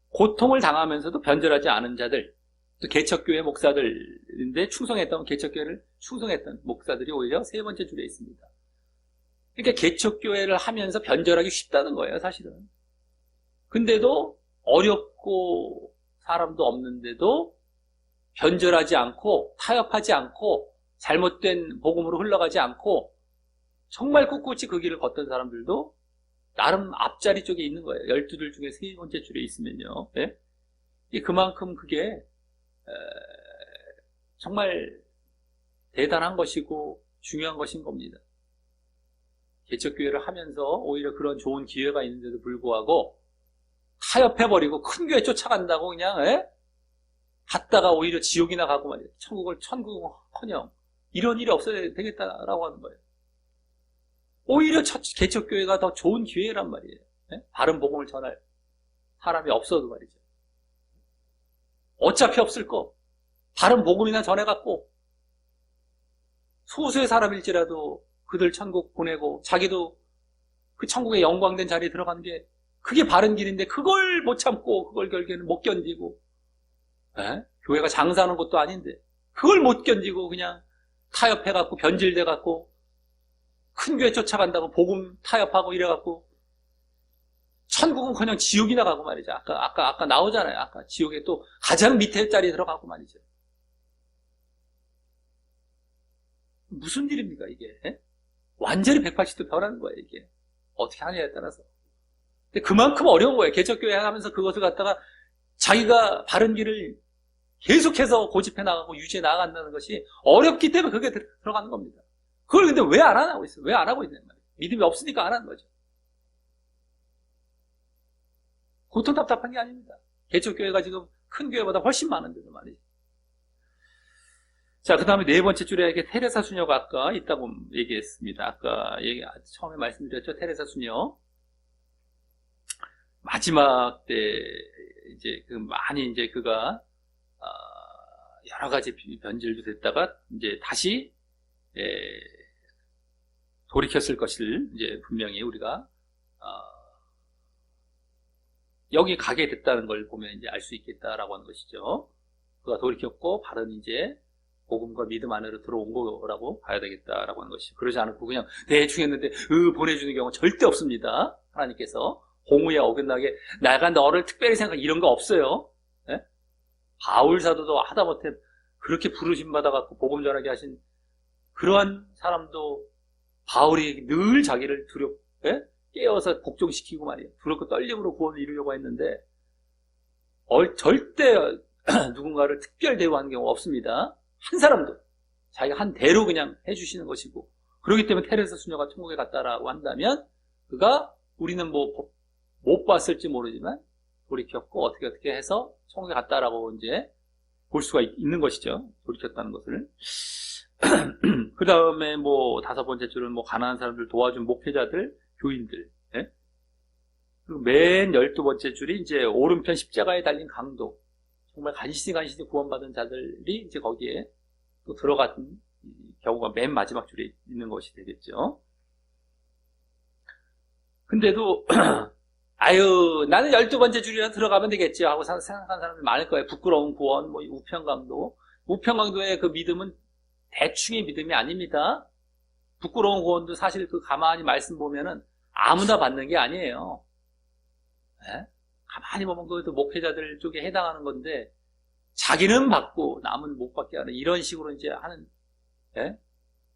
고통을 당하면서도 변절하지 않은 자들, 또 개척교회 목사들인데 충성했던 개척교회를 충성했던 목사들이 오히려 세 번째 줄에 있습니다. 그러니까 개척교회를 하면서 변절하기 쉽다는 거예요, 사실은. 근데도 어렵고 사람도 없는데도 변절하지 않고 타협하지 않고 잘못된 복음으로 흘러가지 않고 정말 꿋꿋이 그 길을 걷던 사람들도 나름 앞자리 쪽에 있는 거예요. 12줄 중에 세 번째 줄에 있으면요. 네? 그만큼 그게 정말 대단한 것이고 중요한 것인 겁니다. 개척교회를 하면서 오히려 그런 좋은 기회가 있는데도 불구하고 타협해버리고 큰 교회 쫓아간다고 그냥 갔다가 오히려 지옥이나 가고 말이에요. 천국은커녕 이런 일이 없어야 되겠다라고 하는 거예요. 오히려 개척교회가 더 좋은 기회란 말이에요. 바른 복음을 전할 사람이 없어도 말이죠. 어차피 없을 거 바른 복음이나 전해갖고 소수의 사람일지라도 그들 천국 보내고 자기도 그 천국의 영광된 자리에 들어가는 게 그게 바른 길인데 그걸 못 참고 그걸 결국에는 못 견디고 교회가 장사하는 것도 아닌데 그걸 못 견디고 그냥 타협해갖고 변질돼갖고 큰 교회 쫓아간다고 복음 타협하고 이래갖고 천국은 그냥 지옥이나 가고 말이죠. 아까 나오잖아요. 아까 지옥에 또 가장 밑에 자리에 들어가고 말이죠. 무슨 일입니까 이게? 완전히 180도 변하는 거예요 이게. 어떻게 하느냐에 따라서. 근데 그만큼 어려운 거예요. 개척교회 하면서 그것을 갖다가 자기가 바른 길을 계속해서 고집해 나가고 유지해 나간다는 것이 어렵기 때문에 그게 들어가는 겁니다. 그걸 근데 왜 안 하고 있어요? 왜 안 하고 있냐는 말이에요. 믿음이 없으니까 안 하는 거죠. 고통 답답한 게 아닙니다. 개척교회가 지금 큰 교회보다 훨씬 많은데도 말이죠. 자, 그 다음에 네 번째 줄에 테레사 수녀가 아까 있다고 얘기했습니다. 아까 처음에 말씀드렸죠. 테레사 수녀. 마지막 때 이제 많이 이제 그가 여러 가지 변질도 됐다가 이제 다시 돌이켰을 것을 이제 분명히 우리가 여기 가게 됐다는 걸 보면 이제 알 수 있겠다라고 하는 것이죠. 그가 돌이켰고 바른 이제 복음과 믿음 안으로 들어온 거라고 봐야 되겠다라고 하는 것이. 그러지 않고 그냥 대충 했는데 보내주는 경우 절대 없습니다. 하나님께서 공의에 어긋나게 내가 너를 특별히 생각 이런 거 없어요. 예? 바울 사도도 하다못해 그렇게 부르심 받아갖고 복음 전하게 하신 그러한 사람도 바울이 늘 자기를 깨어서 복종시키고 말이에요. 두렵고 떨림으로 구원을 이루려고 했는데 절대 누군가를 특별 대우하는 경우 없습니다. 한 사람도 자기가 한 대로 그냥 해주시는 것이고, 그렇기 때문에 테레사 수녀가 천국에 갔다라고 한다면 그가 우리는 뭐 못 봤을지 모르지만 돌이켰고 어떻게 해서 천국에 갔다라고 이제 볼 수가 있는 것이죠. 돌이켰다는 것을. 그 다음에 뭐 다섯 번째 줄은 뭐 가난한 사람들 도와준 목회자들, 교인들. 예? 그리고 맨 12번째 줄이 이제 오른편 십자가에 달린 강도. 정말 간신히 구원받은 자들이 이제 거기에 또 들어간 경우가 맨 마지막 줄에 있는 것이 되겠죠. 근데도 아유 나는 12번째 줄이나 들어가면 되겠지 하고 생각하는 사람들이 많을 거예요. 부끄러운 구원, 뭐 우편강도. 우편강도의 그 믿음은 대충의 믿음이 아닙니다. 부끄러운 구원도 사실 그 가만히 말씀 보면은 아무나 받는 게 아니에요. 네? 가만히 보면 그것도 목회자들 쪽에 해당하는 건데 자기는 받고 남은 못 받게 하는 이런 식으로 이제 하는, 네?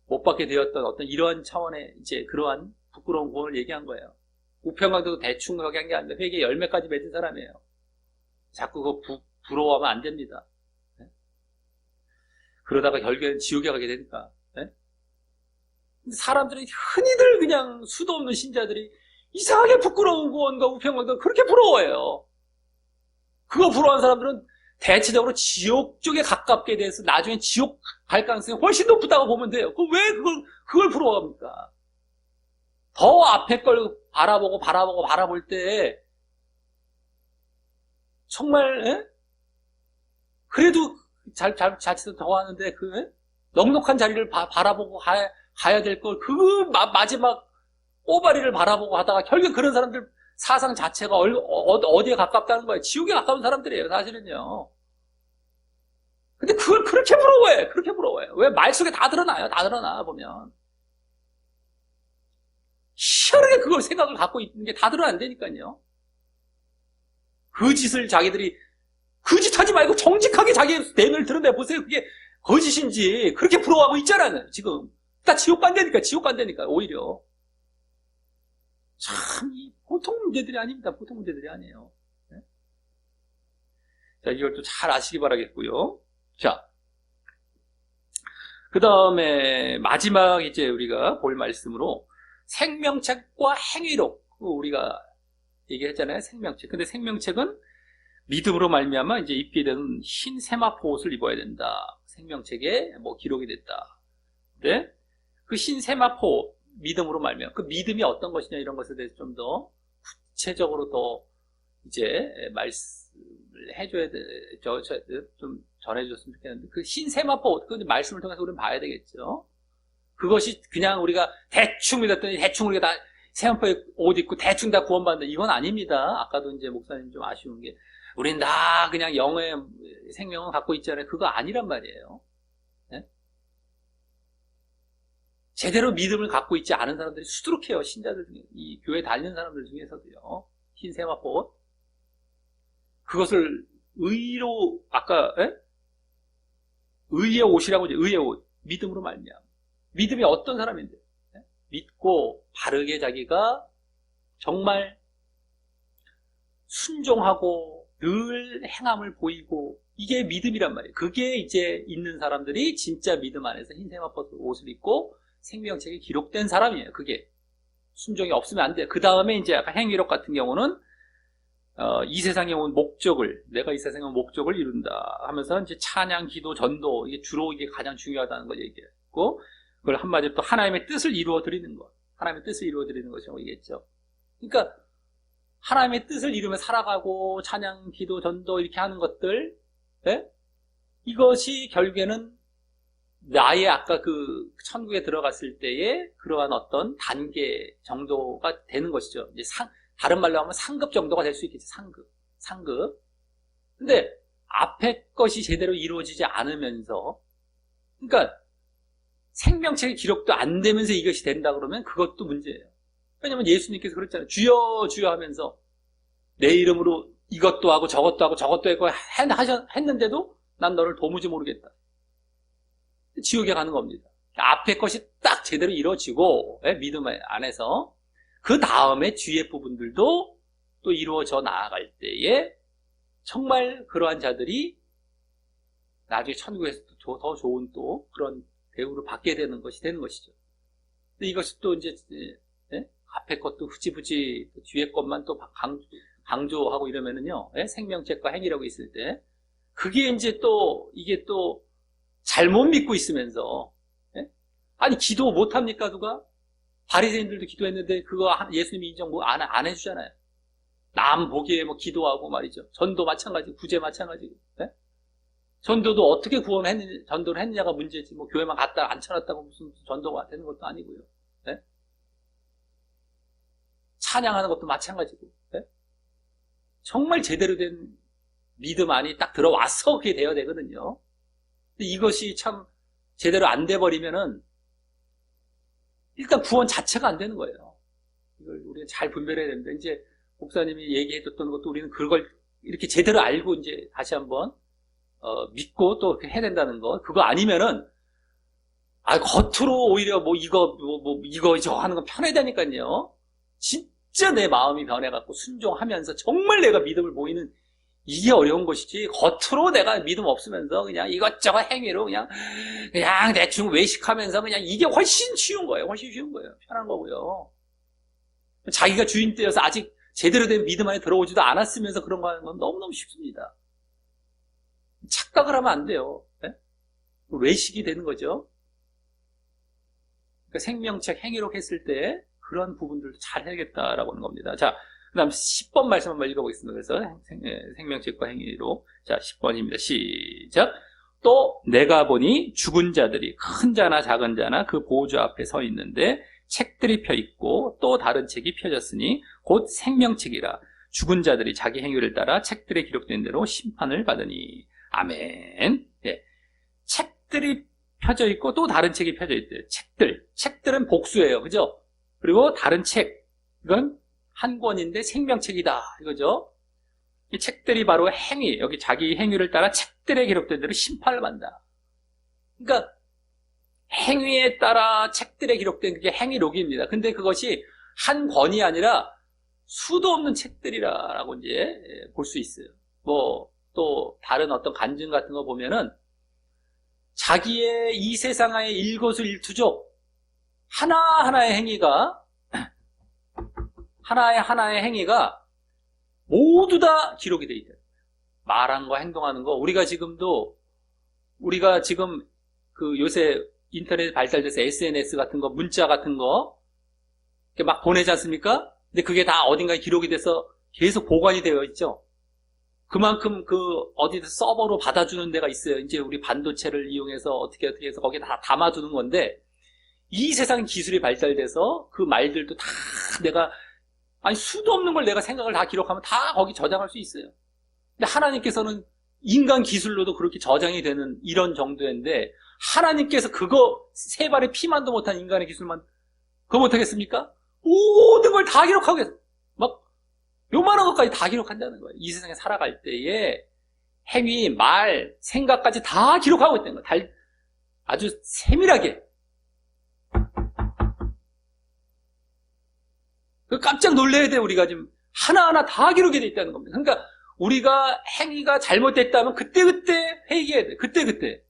못 받게 되었던 어떤 이러한 차원의 이제 그러한 부끄러운 구원을 얘기한 거예요. 우편강도도 대충 하게 한 게 아니라 회개 열매까지 맺은 사람이에요. 자꾸 그거 부러워하면 안 됩니다. 네? 그러다가 결국에는 지옥에 가게 되니까. 네? 사람들이 흔히들 그냥 수도 없는 신자들이 이상하게 부끄러운 구원과 우편강도 그렇게 부러워해요. 그거 부러워하는 사람들은 대체적으로 지옥 쪽에 가깝게 돼서 나중에 지옥 갈 가능성이 훨씬 높다고 보면 돼요. 그럼 왜 그걸 부러워합니까? 더 앞에 걸 바라볼 때 정말 그래도 자칫 더 하는데 넉넉한 자리를 바라보고 가야 될 걸 마지막 꼬바리를 바라보고 하다가 결국 그런 사람들 사상 자체가 어디에 가깝다는 거예요. 지옥에 가까운 사람들이에요, 사실은요. 근데 그걸 그렇게 부러워해. 왜? 말 속에 다 드러나요. 다 드러나 보면. 희한하게 그걸 생각을 갖고 있는 게 다 드러난다니까요. 그 짓을 자기들이 그 짓 하지 말고 정직하게 자기의 내면을 드러내 보세요. 그게 거짓인지 그렇게 부러워하고 있잖아요. 지금 다 지옥 간다니까 오히려. 참 보통 문제들이 아닙니다. 보통 문제들이 아니에요. 네? 자, 이걸 또 잘 아시기 바라겠고요. 자, 그 다음에 마지막 이제 우리가 볼 말씀으로 생명책과 행위록, 우리가 얘기했잖아요. 생명책. 근데 생명책은 믿음으로 말미암아 이제 입게 되는 흰 세마포 옷을 입어야 된다. 생명책에 뭐 기록이 됐다. 근데 그 흰 세마포 믿음으로 말미암아 그 믿음이 어떤 것이냐 이런 것에 대해서 좀 더 구체적으로 더 이제 말씀을 해줘야 돼, 좀 전해줬으면 좋겠는데 그 흰 세마포 옷, 그 말씀을 통해서 우리는 봐야 되겠죠. 그것이 그냥 우리가 대충 믿었더니 대충 우리가 다 세마포에 옷 입고 대충 다 구원받는다 이건 아닙니다. 아까도 이제 목사님 좀 아쉬운 게 우린 다 그냥 영의 생명을 갖고 있잖아요. 그거 아니란 말이에요. 네? 제대로 믿음을 갖고 있지 않은 사람들이 수두룩해요. 신자들 중에, 이 교회 다니는 사람들 중에서도요. 흰 세마포 옷. 그것을 의로 아까 의의 옷이라고 이제 의의 옷, 믿음으로 말미암아. 믿음이 어떤 사람인데? 믿고 바르게 자기가 정말 순종하고 늘 행함을 보이고 이게 믿음이란 말이에요. 그게 이제 있는 사람들이 진짜 믿음 안에서 흰 세마포 옷을 입고 생명책에 기록된 사람이에요. 그게 순종이 없으면 안 돼요. 그 다음에 이제 약간 행위록 같은 경우는 이 세상에 온 목적을, 내가 이 세상에 온 목적을 이룬다 하면서 이제 찬양, 기도, 전도, 이게 주로 이게 가장 중요하다는 걸 얘기했고, 그걸 한마디로 또 하나님의 뜻을 이루어 드리는 것, 하나님의 뜻을 이루어 드리는 것이라고 얘기했죠. 그러니까 하나님의 뜻을 이루며 살아가고 찬양, 기도, 전도 이렇게 하는 것들, 네? 이것이 결국에는 나의 아까 그 천국에 들어갔을 때의 그러한 어떤 단계 정도가 되는 것이죠. 이제 다른 말로 하면 상급 정도가 될 수 있겠지. 상급. 근데 앞에 것이 제대로 이루어지지 않으면서, 그러니까 생명책의 기록도 안 되면서 이것이 된다 그러면 그것도 문제예요. 왜냐면 예수님께서 그랬잖아요. 주여 주여 하면서 내 이름으로 이것도 하고 저것도 하고 저것도 했고 했는데도 난 너를 도무지 모르겠다. 지옥에 가는 겁니다. 앞에 것이 딱 제대로 이루어지고 믿음 안에서 그 다음에 뒤에 부분들도 또 이루어져 나아갈 때에 정말 그러한 자들이 나중에 천국에서 더 좋은 또 그런 대우를 받게 되는 것이 되는 것이죠. 근데 이것이 또 이제 앞에 것도 흐지부지 뒤에 것만 또 강조하고 이러면은요, 생명책과 행위라고 있을 때 그게 이제 또 이게 또 잘못 믿고 있으면서 아니 기도 못 합니까 누가? 바리새인들도 기도했는데 그거 예수님이 인정 뭐 안 해주잖아요. 남 보기에 뭐 기도하고 말이죠. 전도 마찬가지, 구제 마찬가지고. 전도도 어떻게 전도를 했느냐가 문제지. 뭐 교회만 갔다 앉혀놨다고 무슨 전도가 되는 것도 아니고요. 찬양하는 것도 마찬가지고. 정말 제대로 된 믿음 안이 딱 들어와서 그게 되어야 되거든요. 근데 이것이 참 제대로 안 돼버리면은 일단 구원 자체가 안 되는 거예요. 이걸 우리가 잘 분별해야 됩니다. 이제 목사님이 얘기해줬던 것도 우리는 그걸 이렇게 제대로 알고 이제 다시 한번 믿고 또 해야 된다는 거. 그거 아니면은 겉으로 오히려 뭐 이거 저 하는 건 편하다니까요. 진짜 내 마음이 변해갖고 순종하면서 정말 내가 믿음을 보이는 이게 어려운 것이지. 겉으로 내가 믿음 없으면서 그냥 이것저것 행위로 그냥 대충 외식하면서 그냥 이게 훨씬 쉬운 거예요. 훨씬 쉬운 거예요. 편한 거고요. 자기가 주인 되어서 아직 제대로 된 믿음 안에 들어오지도 않았으면서 그런 거 하는 건 너무너무 쉽습니다. 착각을 하면 안 돼요. 외식이 되는 거죠. 그러니까 생명책 행위록 했을 때 그런 부분들도 잘 해야겠다라고 하는 겁니다. 자, 그 다음 10번 말씀 한번 읽어보겠습니다. 그래서 생명책과 행위로. 자, 10번입니다. 시작. 또 내가 보니 죽은 자들이 큰 자나 작은 자나 그 보좌 앞에 서 있는데 책들이 펴 있고 또 다른 책이 펴졌으니 곧 생명책이라. 죽은 자들이 자기 행위를 따라 책들에 기록된 대로 심판을 받으니. 아멘. 책들이 펴져 있고 또 다른 책이 펴져 있대요. 책들은 복수예요. 그죠? 그리고 다른 책. 이건 한 권인데 생명책이다. 이거죠? 이 책들이 바로 행위, 여기 자기 행위를 따라 책들에 기록된 대로 심판을 받는다. 그러니까 행위에 따라 책들에 기록된 그게 행위록입니다. 근데 그것이 한 권이 아니라 수도 없는 책들이라고 이제 볼 수 있어요. 뭐 또 다른 어떤 간증 같은 거 보면은 자기의 이 세상의 일거수일투족 하나하나의 행위가 모두 다 기록이 돼 있대요. 말한 거, 행동하는 거. 우리가 지금 그 요새 인터넷 발달돼서 SNS 같은 거, 문자 같은 거 이렇게 막 보내지 않습니까? 근데 그게 다 어딘가에 기록이 돼서 계속 보관이 되어 있죠. 그만큼 어디서 서버로 받아주는 데가 있어요. 이제 우리 반도체를 이용해서 어떻게 해서 거기에 다 담아두는 건데, 이 세상 기술이 발달돼서 그 말들도 다 수도 없는 걸 내가 생각을 다 기록하면 다 거기 저장할 수 있어요. 근데 하나님께서는 인간 기술로도 그렇게 저장이 되는 이런 정도인데, 하나님께서 그거 세 발의 피만도 못한 인간의 기술만 그거 못하겠습니까? 모든 걸 다 기록하고 막 요만한 것까지 다 기록한다는 거예요. 이 세상에 살아갈 때에 행위, 말, 생각까지 다 기록하고 있다는 거예요. 아주 세밀하게. 깜짝 놀라야 돼요. 우리가 지금 하나하나 다 기록이 되어 있다는 겁니다. 그러니까 우리가 행위가 잘못됐다면 그때그때 회개해야 돼요. 그때그때.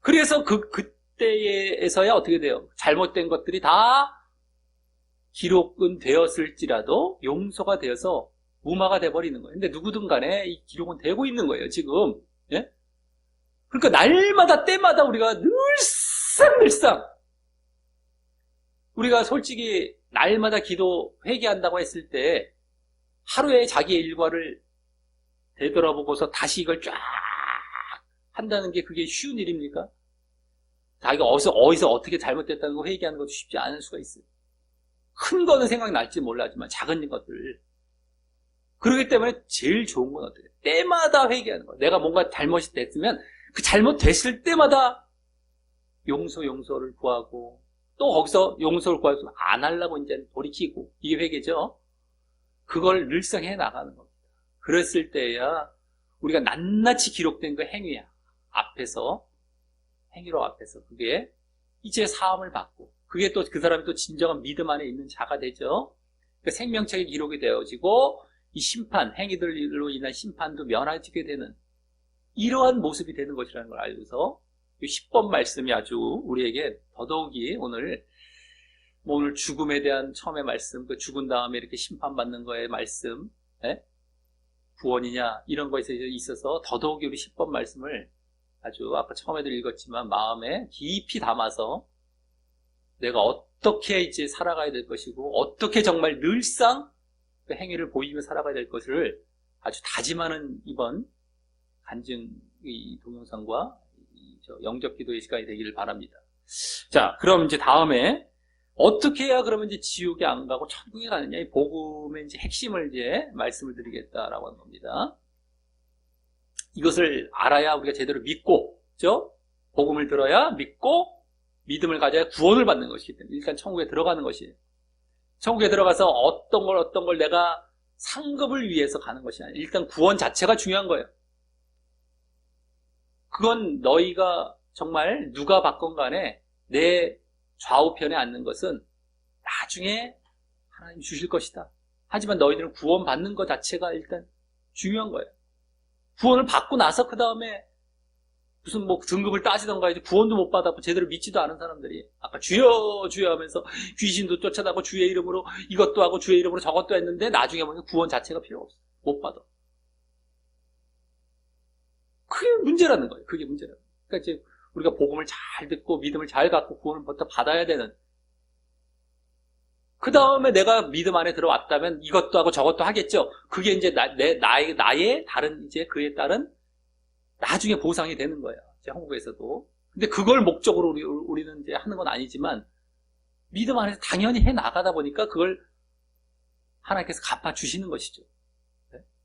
그래서 그때에서야 어떻게 돼요? 잘못된 것들이 다 기록은 되었을지라도 용서가 되어서 무마가 돼버리는 거예요. 근데 누구든 간에 이 기록은 되고 있는 거예요, 지금. 예? 그러니까 날마다 때마다 우리가 늘상 우리가 솔직히 날마다 기도 회개한다고 했을 때 하루에 자기의 일과를 되돌아보고서 다시 이걸 쫙 한다는 게 그게 쉬운 일입니까? 자기가 어디서 어떻게 잘못됐다는 거 회개하는 것도 쉽지 않을 수가 있어요. 큰 거는 생각날지 몰라지만 작은 것들 그렇기 때문에 제일 좋은 건 어때요? 때마다 회개하는 거예요. 내가 뭔가 잘못이 됐으면 그 잘못됐을 때마다 용서를 구하고 또 거기서 용서를 구해서 안 하려고 이제 돌이키고 이게 회개죠. 그걸 늘상 해 나가는 겁니다. 그랬을 때야 우리가 낱낱이 기록된 그 행위야. 행위로 앞에서 그게 이제 사함을 받고 그게 또 그 사람이 또 진정한 믿음 안에 있는 자가 되죠. 그 생명책에 기록이 되어지고 이 심판, 행위들로 인한 심판도 면하게 되는 이러한 모습이 되는 것이라는 걸 알고서 이 10번 말씀이 아주 우리에게 더더욱이 오늘 죽음에 대한 처음의 말씀, 그 죽은 다음에 이렇게 심판받는 거의 말씀, 구원이냐 이런 것에 있어서 더더욱이 우리 10번 말씀을 아주 아까 처음에도 읽었지만 마음에 깊이 담아서 내가 어떻게 이제 살아가야 될 것이고 어떻게 정말 늘상 그 행위를 보이며 살아가야 될 것을 아주 다짐하는 이번 간증 이 동영상과 영접 기도의 시간이 되기를 바랍니다. 자, 그럼 이제 다음에 어떻게 해야 그러면 이제 지옥에 안 가고 천국에 가느냐 이 복음의 이제 핵심을 이제 말씀을 드리겠다라고 하는 겁니다. 이것을 알아야 우리가 제대로 믿고, 그죠? 복음을 들어야 믿고 믿음을 가져야 구원을 받는 것이기 때문에 일단 천국에 들어가는 것이에요. 천국에 들어가서 어떤 걸 내가 상급을 위해서 가는 것이 아니라 일단 구원 자체가 중요한 거예요. 그건 너희가 정말 누가 받건 간에 내 좌우편에 앉는 것은 나중에 하나님 주실 것이다. 하지만 너희들은 구원 받는 것 자체가 일단 중요한 거예요. 구원을 받고 나서 그 다음에 무슨 등급을 따지던가 이제 구원도 못 받았고 제대로 믿지도 않은 사람들이 아까 주여 주여 하면서 귀신도 쫓아다고 주의 이름으로 이것도 하고 주의 이름으로 저것도 했는데 나중에 보면 구원 자체가 필요 없어. 못 받아. 그게 문제라는 거예요. 그게 문제라는 거예요. 그러니까 이제 우리가 복음을 잘 듣고 믿음을 잘 갖고 구원을 먼저 받아야 되는. 그 다음에 내가 믿음 안에 들어왔다면 이것도 하고 저것도 하겠죠. 그게 이제 나의 다른 이제 그에 따른 나중에 보상이 되는 거예요. 이제 한국에서도. 근데 그걸 목적으로 우리는 이제 하는 건 아니지만 믿음 안에서 당연히 해 나가다 보니까 그걸 하나님께서 갚아주시는 것이죠.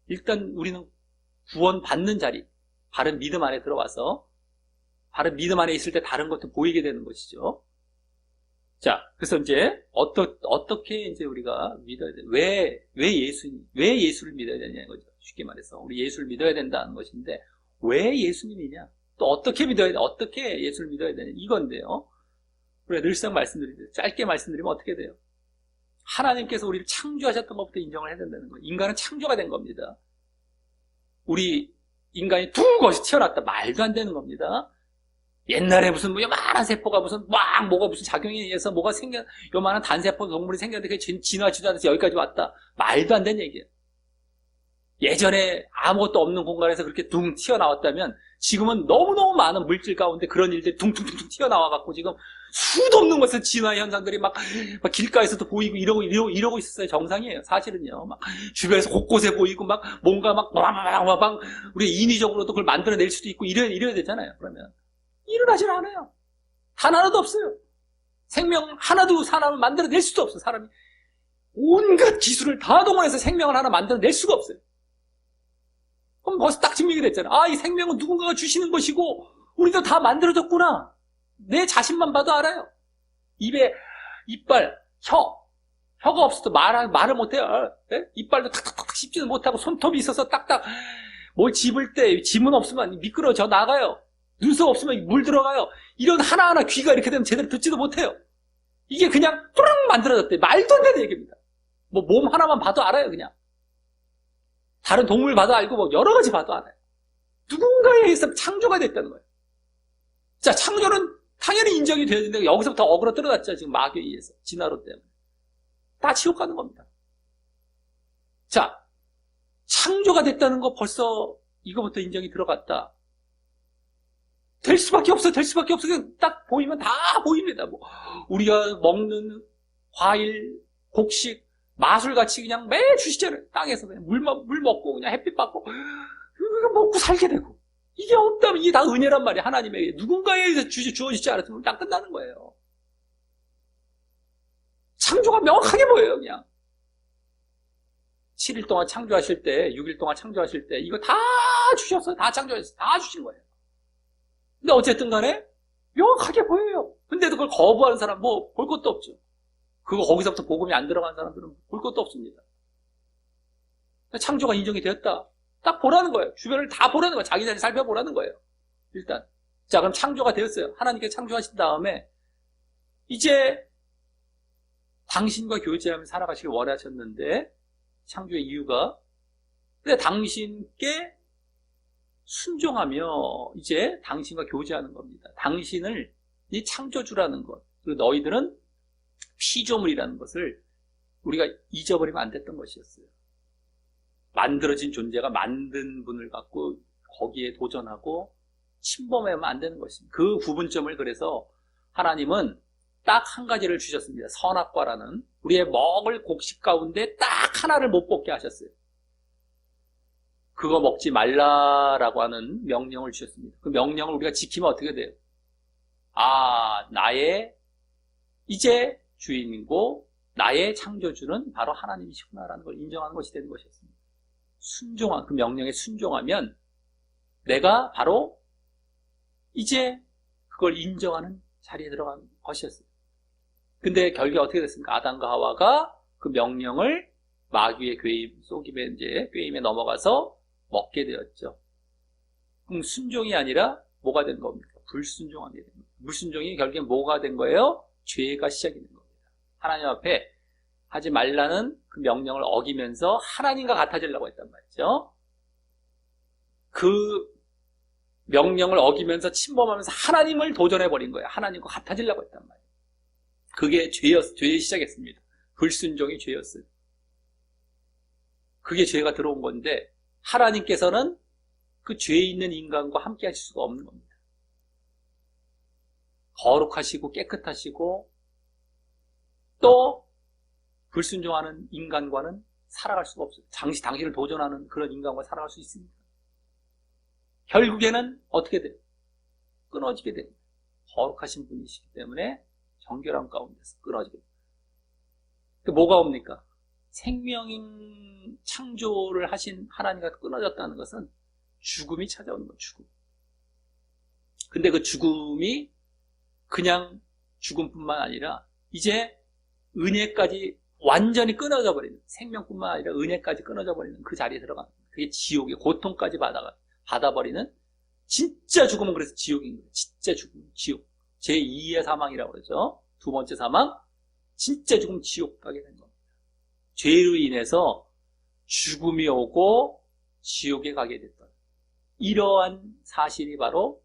일단 우리는 구원 받는 자리, 바른 믿음 안에 들어와서 바른 믿음 안에 있을 때 다른 것도 보이게 되는 것이죠. 자, 그래서 이제 어떻게 이제 우리가 믿어야 돼? 왜 예수를 믿어야 되냐는 거죠. 쉽게 말해서 우리 예수를 믿어야 된다는 것인데 왜 예수님이냐? 또 어떻게 믿어야 돼? 어떻게 예수를 믿어야 되냐? 이건데요. 우리가 늘상 짧게 말씀드리면 어떻게 돼요? 하나님께서 우리를 창조하셨던 것부터 인정을 해야 된다는 거예요. 인간은 창조가 된 겁니다. 우리 인간이 두 것이 튀어났다. 말도 안 되는 겁니다. 옛날에 무슨 요만한 세포가 뭐가 무슨 작용에 의해서 뭐가 요만한 단세포 동물이 생겼는데 그게 진화지도 않아서 여기까지 왔다. 말도 안 되는 얘기예요. 예전에 아무것도 없는 공간에서 그렇게 둥 튀어나왔다면 지금은 너무너무 많은 물질 가운데 그런 일들이 둥둥둥 튀어나와갖고 지금 수도 없는 것에서 진화 현상들이 막 길가에서도 보이고 이러고 있었어요. 정상이에요. 사실은요. 막 주변에서 곳곳에 보이고 막 뭔가 막 우리 인위적으로도 그걸 만들어낼 수도 있고 이래야 되잖아요. 그러면 일어나질 않아요. 단 하나도 없어요. 생명 하나도 사람을 만들어낼 수도 없어요. 사람이 온갖 기술을 다 동원해서 생명을 하나 만들어낼 수가 없어요. 그럼 벌써 딱 증명이 됐잖아요. 아, 이 생명은 누군가가 주시는 것이고 우리도 다 만들어졌구나. 내 자신만 봐도 알아요. 입에 이빨, 혀가 없어도 말을 못해요. 네? 이빨도 탁탁탁 씹지도 못하고 손톱이 있어서 딱딱 뭘 집을 때 지문 없으면 미끄러져 나가요. 눈썹 없으면 물 들어가요. 이런 하나하나 귀가 이렇게 되면 제대로 듣지도 못해요. 이게 그냥 뚜렁 만들어졌대. 말도 안 되는 얘기입니다. 몸 하나만 봐도 알아요, 그냥. 다른 동물 봐도 알고 여러 가지 봐도 알아요. 누군가에 의해서 창조가 됐다는 거예요. 자, 창조는 당연히 인정이 돼야 되는데 여기서부터 어그로 떨어졌죠. 지금 마귀에 의해서. 진화로 때문에. 다 지옥 가는 겁니다. 자, 창조가 됐다는 거 벌써 이거부터 인정이 들어갔다. 될 수밖에 없어. 딱 보이면 다 보입니다. 우리가 먹는 과일, 곡식, 마술같이 그냥 매일 주시잖아요. 땅에서 그냥 물 먹고 그냥 햇빛 받고 그거 먹고 살게 되고 이게 없다면 이게 다 은혜란 말이에요. 하나님에게 누군가에 의해서 주어지지 않았으면 딱 끝나는 거예요. 창조가 명확하게 보여요. 그냥 7일 동안 창조하실 때, 6일 동안 창조하실 때, 이거 다 주셨어요. 다 창조하셨어요. 다 주신 거예요. 근데 어쨌든 간에, 명확하게 보여요. 근데도 그걸 거부하는 사람, 뭐, 볼 것도 없죠. 그거 거기서부터 복음이 안 들어간 사람들은 볼 것도 없습니다. 창조가 인정이 되었다. 딱 보라는 거예요. 주변을 다 보라는 거예요. 자기 자신 살펴보라는 거예요. 일단. 자, 그럼 창조가 되었어요. 하나님께 창조하신 다음에, 이제, 당신과 교제하며 살아가시길 원하셨는데, 창조의 이유가, 근데 당신께 순종하며, 이제 당신과 교제하는 겁니다. 당신을 이 창조주라는 것, 그리고 너희들은 피조물이라는 것을 우리가 잊어버리면 안 됐던 것이었어요. 만들어진 존재가 만든 분을 갖고 거기에 도전하고 침범하면 안 되는 것입니다. 그 구분점을 그래서 하나님은 딱 한 가지를 주셨습니다. 선악과라는 우리의 먹을 곡식 가운데 딱 하나를 못 먹게 하셨어요. 그거 먹지 말라라고 하는 명령을 주셨습니다. 그 명령을 우리가 지키면 어떻게 돼요? 아, 나의 이제 주인이고 나의 창조주는 바로 하나님이시구나라는 걸 인정하는 것이 되는 것이었습니다. 순종한 그 명령에 순종하면 내가 바로 이제 그걸 인정하는 자리에 들어간 것이었어요. 근데 결국에 어떻게 됐습니까? 아담과 하와가 그 명령을 마귀의 꾀임에 넘어가서 먹게 되었죠. 그럼 순종이 아니라 뭐가 된 겁니까? 불순종하게 된 겁니다. 불순종이 결국에 뭐가 된 거예요? 죄가 시작이 된 겁니다. 하나님 앞에 하지 말라는 그 명령을 어기면서 하나님과 같아지려고 했단 말이죠. 그 명령을 어기면서 침범하면서 하나님을 도전해버린 거예요. 하나님과 같아지려고 했단 말이에요. 그게 죄의 시작이었습니다. 불순종이 죄였어요. 그게 죄가 들어온 건데 하나님께서는 그 죄 있는 인간과 함께 하실 수가 없는 겁니다. 거룩하시고 깨끗하시고 또 불순종하는 인간과는 살아갈 수가 없어요. 당신을 도전하는 그런 인간과 살아갈 수 있습니다. 결국에는 어떻게 돼요? 끊어지게 됩니다. 거룩하신 분이시기 때문에 정결함 가운데서 끊어지게 됩니다. 뭐가 옵니까? 생명인 창조를 하신 하나님과 끊어졌다는 것은 죽음이 찾아오는 거예요. 죽음. 근데 그 죽음이 그냥 죽음뿐만 아니라 이제 은혜까지 완전히 끊어져 버리는, 생명뿐만 아니라 은혜까지 끊어져 버리는 그 자리에 들어가는 거예요. 그게 지옥의 고통까지 받아버리는 진짜 죽음은 그래서 지옥인 거예요. 진짜 죽음, 지옥. 제2의 사망이라고 그러죠. 두 번째 사망, 진짜 죽음, 지옥 가게 된 겁니다. 죄로 인해서 죽음이 오고 지옥에 가게 됐던 이러한 사실이 바로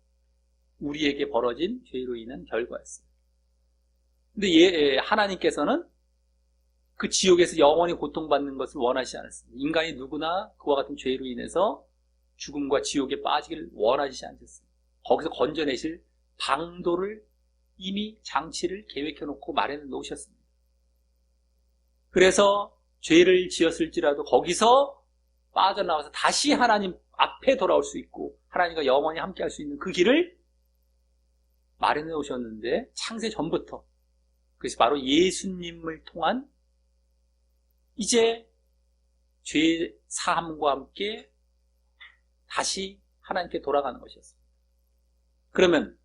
우리에게 벌어진 죄로 인한 결과였어요. 근데 하나님께서는 그 지옥에서 영원히 고통받는 것을 원하시지 않았습니다. 인간이 누구나 그와 같은 죄로 인해서 죽음과 지옥에 빠지기를 원하시지 않으셨어요. 거기서 건져내실 방도를 이미 장치를 계획해놓고 마련해 놓으셨습니다. 그래서 죄를 지었을지라도 거기서 빠져나와서 다시 하나님 앞에 돌아올 수 있고 하나님과 영원히 함께 할 수 있는 그 길을 마련해 오셨는데 창세 전부터, 그래서 바로 예수님을 통한 이제 죄 사함과 함께 다시 하나님께 돌아가는 것이었습니다. 그러면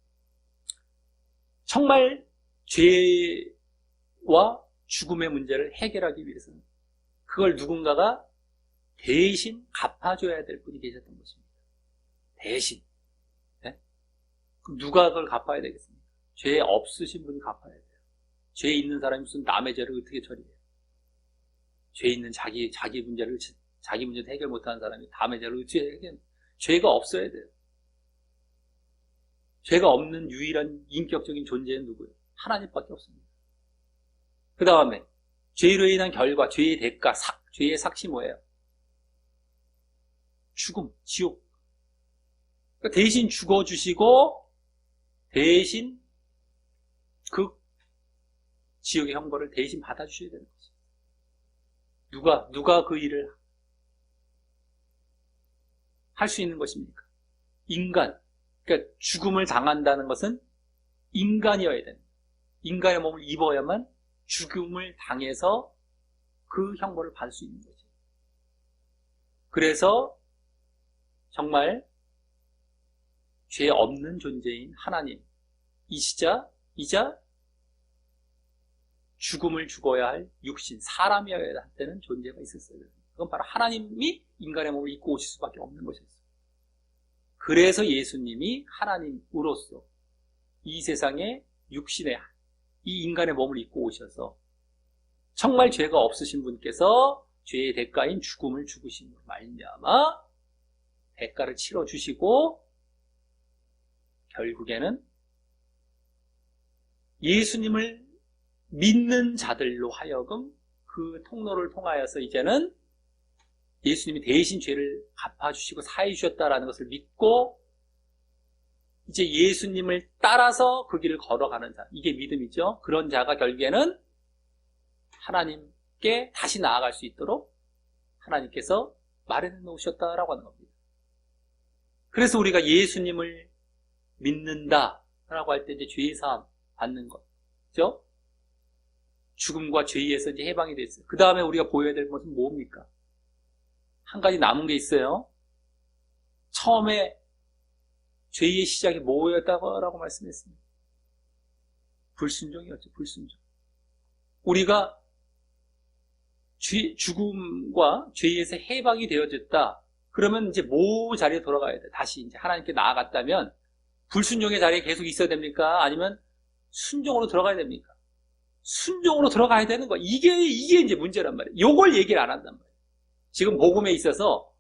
정말 죄와 죽음의 문제를 해결하기 위해서는 그걸 누군가가 대신 갚아줘야 될 분이 계셨던 것입니다. 대신. 네? 그럼 누가 그걸 갚아야 되겠습니까? 죄 없으신 분이 갚아야 돼요. 죄 있는 사람이 무슨 남의 죄를 어떻게 처리해요? 죄 있는 자기 문제도 해결 못하는 사람이 남의 죄를 어떻게 해결해요? 죄가 없어야 돼요. 죄가 없는 유일한 인격적인 존재는 누구예요? 하나님밖에 없습니다. 그 다음에 죄로 인한 결과, 죄의 대가, 죄의 삭시 뭐예요? 죽음, 지옥. 그러니까 대신 죽어주시고 대신 그 지옥의 형벌을 대신 받아주셔야 되는 거죠. 누가 그 일을 할 수 있는 것입니까? 인간. 그러니까 죽음을 당한다는 것은 인간이어야 됩니다. 인간의 몸을 입어야만 죽음을 당해서 그 형벌을 받을 수 있는 거죠. 그래서 정말 죄 없는 존재인 하나님이시자 이자 죽음을 죽어야 할 육신, 사람이어야 되는 존재가 있었어요. 그건 바로 하나님이 인간의 몸을 입고 오실 수밖에 없는 것이었어요. 그래서 예수님이 하나님으로서 이 세상에 육신의 이 인간의 몸을 입고 오셔서 정말 죄가 없으신 분께서 죄의 대가인 죽음을 죽으심으로 말미암아 대가를 치러주시고 결국에는 예수님을 믿는 자들로 하여금 그 통로를 통하여서 이제는 예수님이 대신 죄를 갚아주시고 사해 주셨다라는 것을 믿고 이제 예수님을 따라서 그 길을 걸어가는 자, 이게 믿음이죠. 그런 자가 결국에는 하나님께 다시 나아갈 수 있도록 하나님께서 마련해 놓으셨다라고 하는 겁니다. 그래서 우리가 예수님을 믿는다라고 할 때 이제 죄 사함 받는 것, 그죠? 죽음과 죄에서 이제 해방이 됐어요. 그 다음에 우리가 보여야 될 것은 뭡니까? 한 가지 남은 게 있어요. 처음에 죄의 시작이 뭐였다고 말씀했습니다. 불순종이었죠. 불순종. 우리가 죽음과 죄에서 해방이 되어졌다. 그러면 이제 뭐 자리에 돌아가야 돼? 다시 이제 하나님께 나아갔다면 불순종의 자리에 계속 있어야 됩니까? 아니면 순종으로 들어가야 됩니까? 순종으로 들어가야 되는 거. 이게 이제 문제란 말이에요. 요걸 얘기를 안 한단 말이에요. 지금 복음에 있어서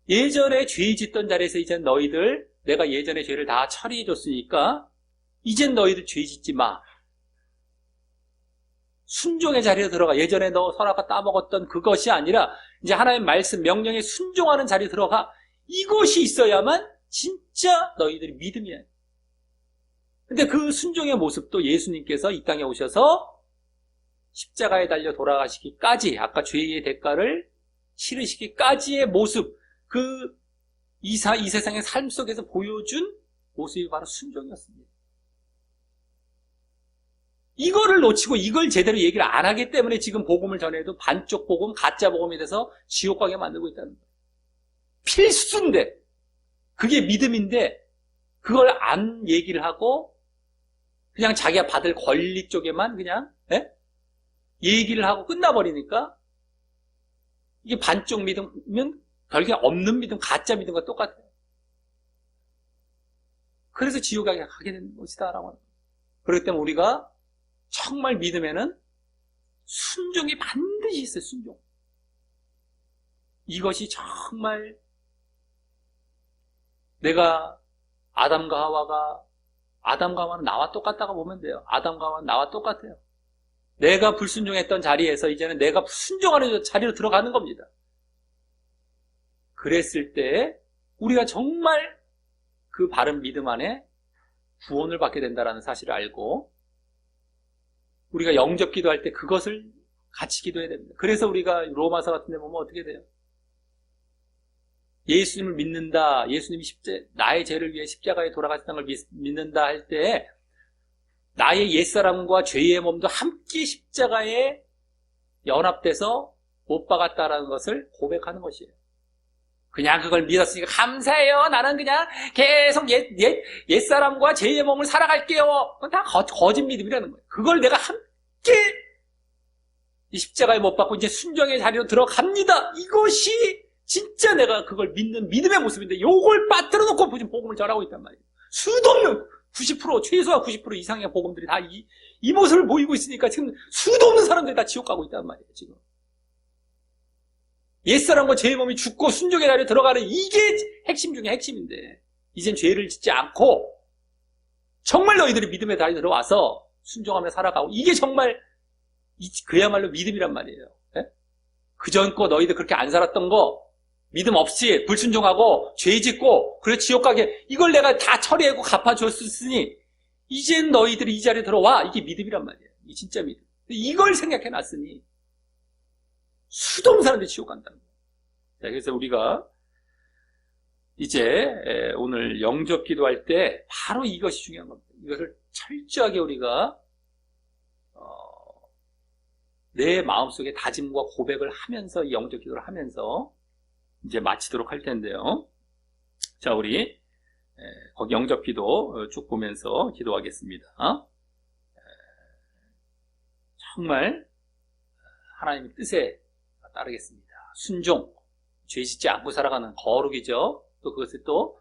예전에 죄 짓던 자리에서 이제 너희들 내가 예전에 죄를 다 처리해 줬으니까 이젠 너희들 죄 짓지 마. 순종의 자리에 들어가. 예전에 너 선악과 따먹었던 그것이 아니라 이제 하나님의 말씀 명령에 순종하는 자리에 들어가. 이것이 있어야만 진짜 너희들이 믿음이야. 근데 그 순종의 모습도 예수님께서 이 땅에 오셔서 십자가에 달려 돌아가시기까지, 아까 죄의 대가를 치르시기까지의 모습, 이 세상의 삶 속에서 보여준 모습이 바로 순종이었습니다. 이거를 놓치고 이걸 제대로 얘기를 안 하기 때문에 지금 복음을 전해도 반쪽 복음, 가짜 복음이 돼서 지옥 가게 만들고 있다는 거예요. 필수인데, 그게 믿음인데, 그걸 안 얘기를 하고 그냥 자기가 받을 권리 쪽에만 그냥 얘기를 하고 끝나버리니까 이게 반쪽 믿음이면 결국에 없는 믿음, 가짜 믿음과 똑같아요. 그래서 지옥에 가게 되는 것이다라고 합니다. 그렇기 때문에 우리가 정말 믿음에는 순종이 반드시 있어요. 순종. 이것이 정말 내가 아담과 하와는 나와 똑같다고 보면 돼요. 아담과 하와는 나와 똑같아요. 내가 불순종했던 자리에서 이제는 내가 순종하는 자리로 들어가는 겁니다. 그랬을 때 우리가 정말 그 바른 믿음 안에 구원을 받게 된다는 사실을 알고 우리가 영접 기도할 때 그것을 같이 기도해야 됩니다. 그래서 우리가 로마서 같은 데 보면 어떻게 돼요? 예수님을 믿는다. 예수님이 나의 죄를 위해 십자가에 돌아가셨다는 걸 믿는다 할 때 나의 옛사람과 죄의 몸도 함께 십자가에 연합돼서 못 박았다라는 것을 고백하는 것이에요. 그냥 그걸 믿었으니까 감사해요. 나는 그냥 계속 옛사람과 죄의 몸을 살아갈게요. 그건 다 거짓 믿음이라는 거예요. 그걸 내가 함께 이 십자가에 못 박고 이제 순종의 자리로 들어갑니다. 이것이 진짜 내가 그걸 믿는 믿음의 모습인데 요걸 빠뜨려 놓고 지금 복음을 전하고 있단 말이에요. 수도 없는 90% 최소한 90% 이상의 복음들이 다 이 모습을 보이고 있으니까 지금 수도 없는 사람들이 다 지옥 가고 있단 말이에요. 지금 옛사람과 죄의 몸이 죽고 순종의 자리에 들어가는 이게 핵심 중에 핵심인데 이젠 죄를 짓지 않고 정말 너희들이 믿음의 자리에 들어와서 순종하며 살아가고 이게 정말 그야말로 믿음이란 말이에요. 네? 그전 거 너희들 그렇게 안 살았던 거 믿음 없이 불순종하고 죄 짓고 그래 지옥 가게 이걸 내가 다 처리하고 갚아줬으니 이젠 너희들이 이 자리에 들어와. 이게 믿음이란 말이에요. 이 진짜 믿음. 이걸 생각해놨으니 수도 없는 사람들이 지옥 간다는 거예요. 자, 그래서 우리가 이제 오늘 영접 기도할 때 바로 이것이 중요한 겁니다. 이것을 철저하게 우리가 내 마음속에 다짐과 고백을 하면서 이 영적 기도를 하면서 이제 마치도록 할 텐데요. 자, 우리 거기 영접 기도 쭉 보면서 기도하겠습니다. 정말 하나님의 뜻에 따르겠습니다. 순종, 죄 짓지 않고 살아가는 거룩이죠. 또 그것을 또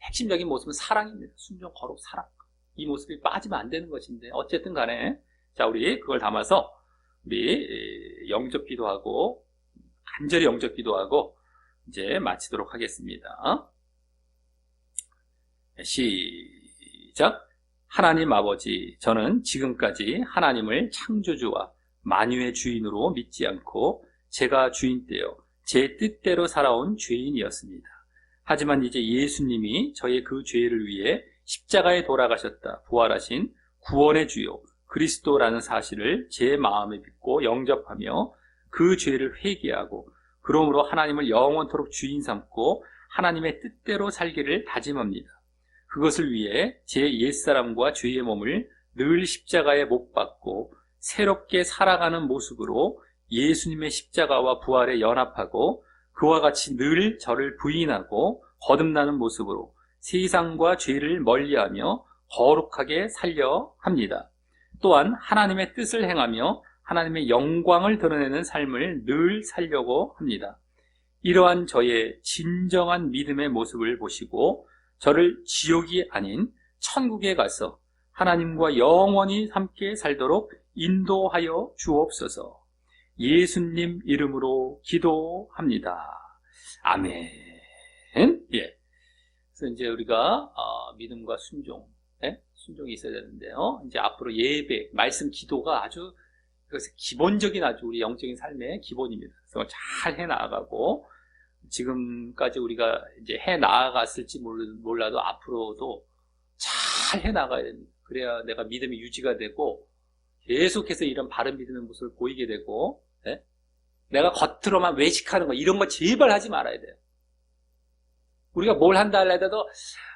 핵심적인 모습은 사랑입니다. 순종, 거룩, 사랑. 이 모습이 빠지면 안 되는 것인데 어쨌든 간에 자, 우리 그걸 담아서 우리 영접 기도하고 간절히 영접 기도하고 이제 마치도록 하겠습니다. 시작. 하나님 아버지, 저는 지금까지 하나님을 창조주와 만유의 주인으로 믿지 않고 제가 주인되어 제 뜻대로 살아온 죄인이었습니다. 하지만 이제 예수님이 저의 그 죄를 위해 십자가에 돌아가셨다 부활하신 구원의 주요 그리스도라는 사실을 제 마음에 믿고 영접하며 그 죄를 회개하고 그러므로 하나님을 영원토록 주인 삼고 하나님의 뜻대로 살기를 다짐합니다. 그것을 위해 제 옛사람과 죄의 몸을 늘 십자가에 못 박고 새롭게 살아가는 모습으로 예수님의 십자가와 부활에 연합하고 그와 같이 늘 저를 부인하고 거듭나는 모습으로 세상과 죄를 멀리하며 거룩하게 살려 합니다. 또한 하나님의 뜻을 행하며 하나님의 영광을 드러내는 삶을 늘 살려고 합니다. 이러한 저의 진정한 믿음의 모습을 보시고 저를 지옥이 아닌 천국에 가서 하나님과 영원히 함께 살도록 인도하여 주옵소서. 예수님 이름으로 기도합니다. 아멘. 예. 그래서 이제 우리가 믿음과 순종, 순종이 있어야 되는데요. 이제 앞으로 예배, 말씀, 기도가 아주 그것이 기본적인 아주 우리 영적인 삶의 기본입니다. 그래서 잘 해 나아가고 지금까지 우리가 이제 해 나아갔을지 몰라도 앞으로도 잘 해 나가야 됩니다. 그래야 내가 믿음이 유지가 되고 계속해서 이런 바른 믿음의 모습을 보이게 되고 내가 겉으로만 외식하는 거 이런 거 제발 하지 말아야 돼요. 우리가 뭘 한다 하려도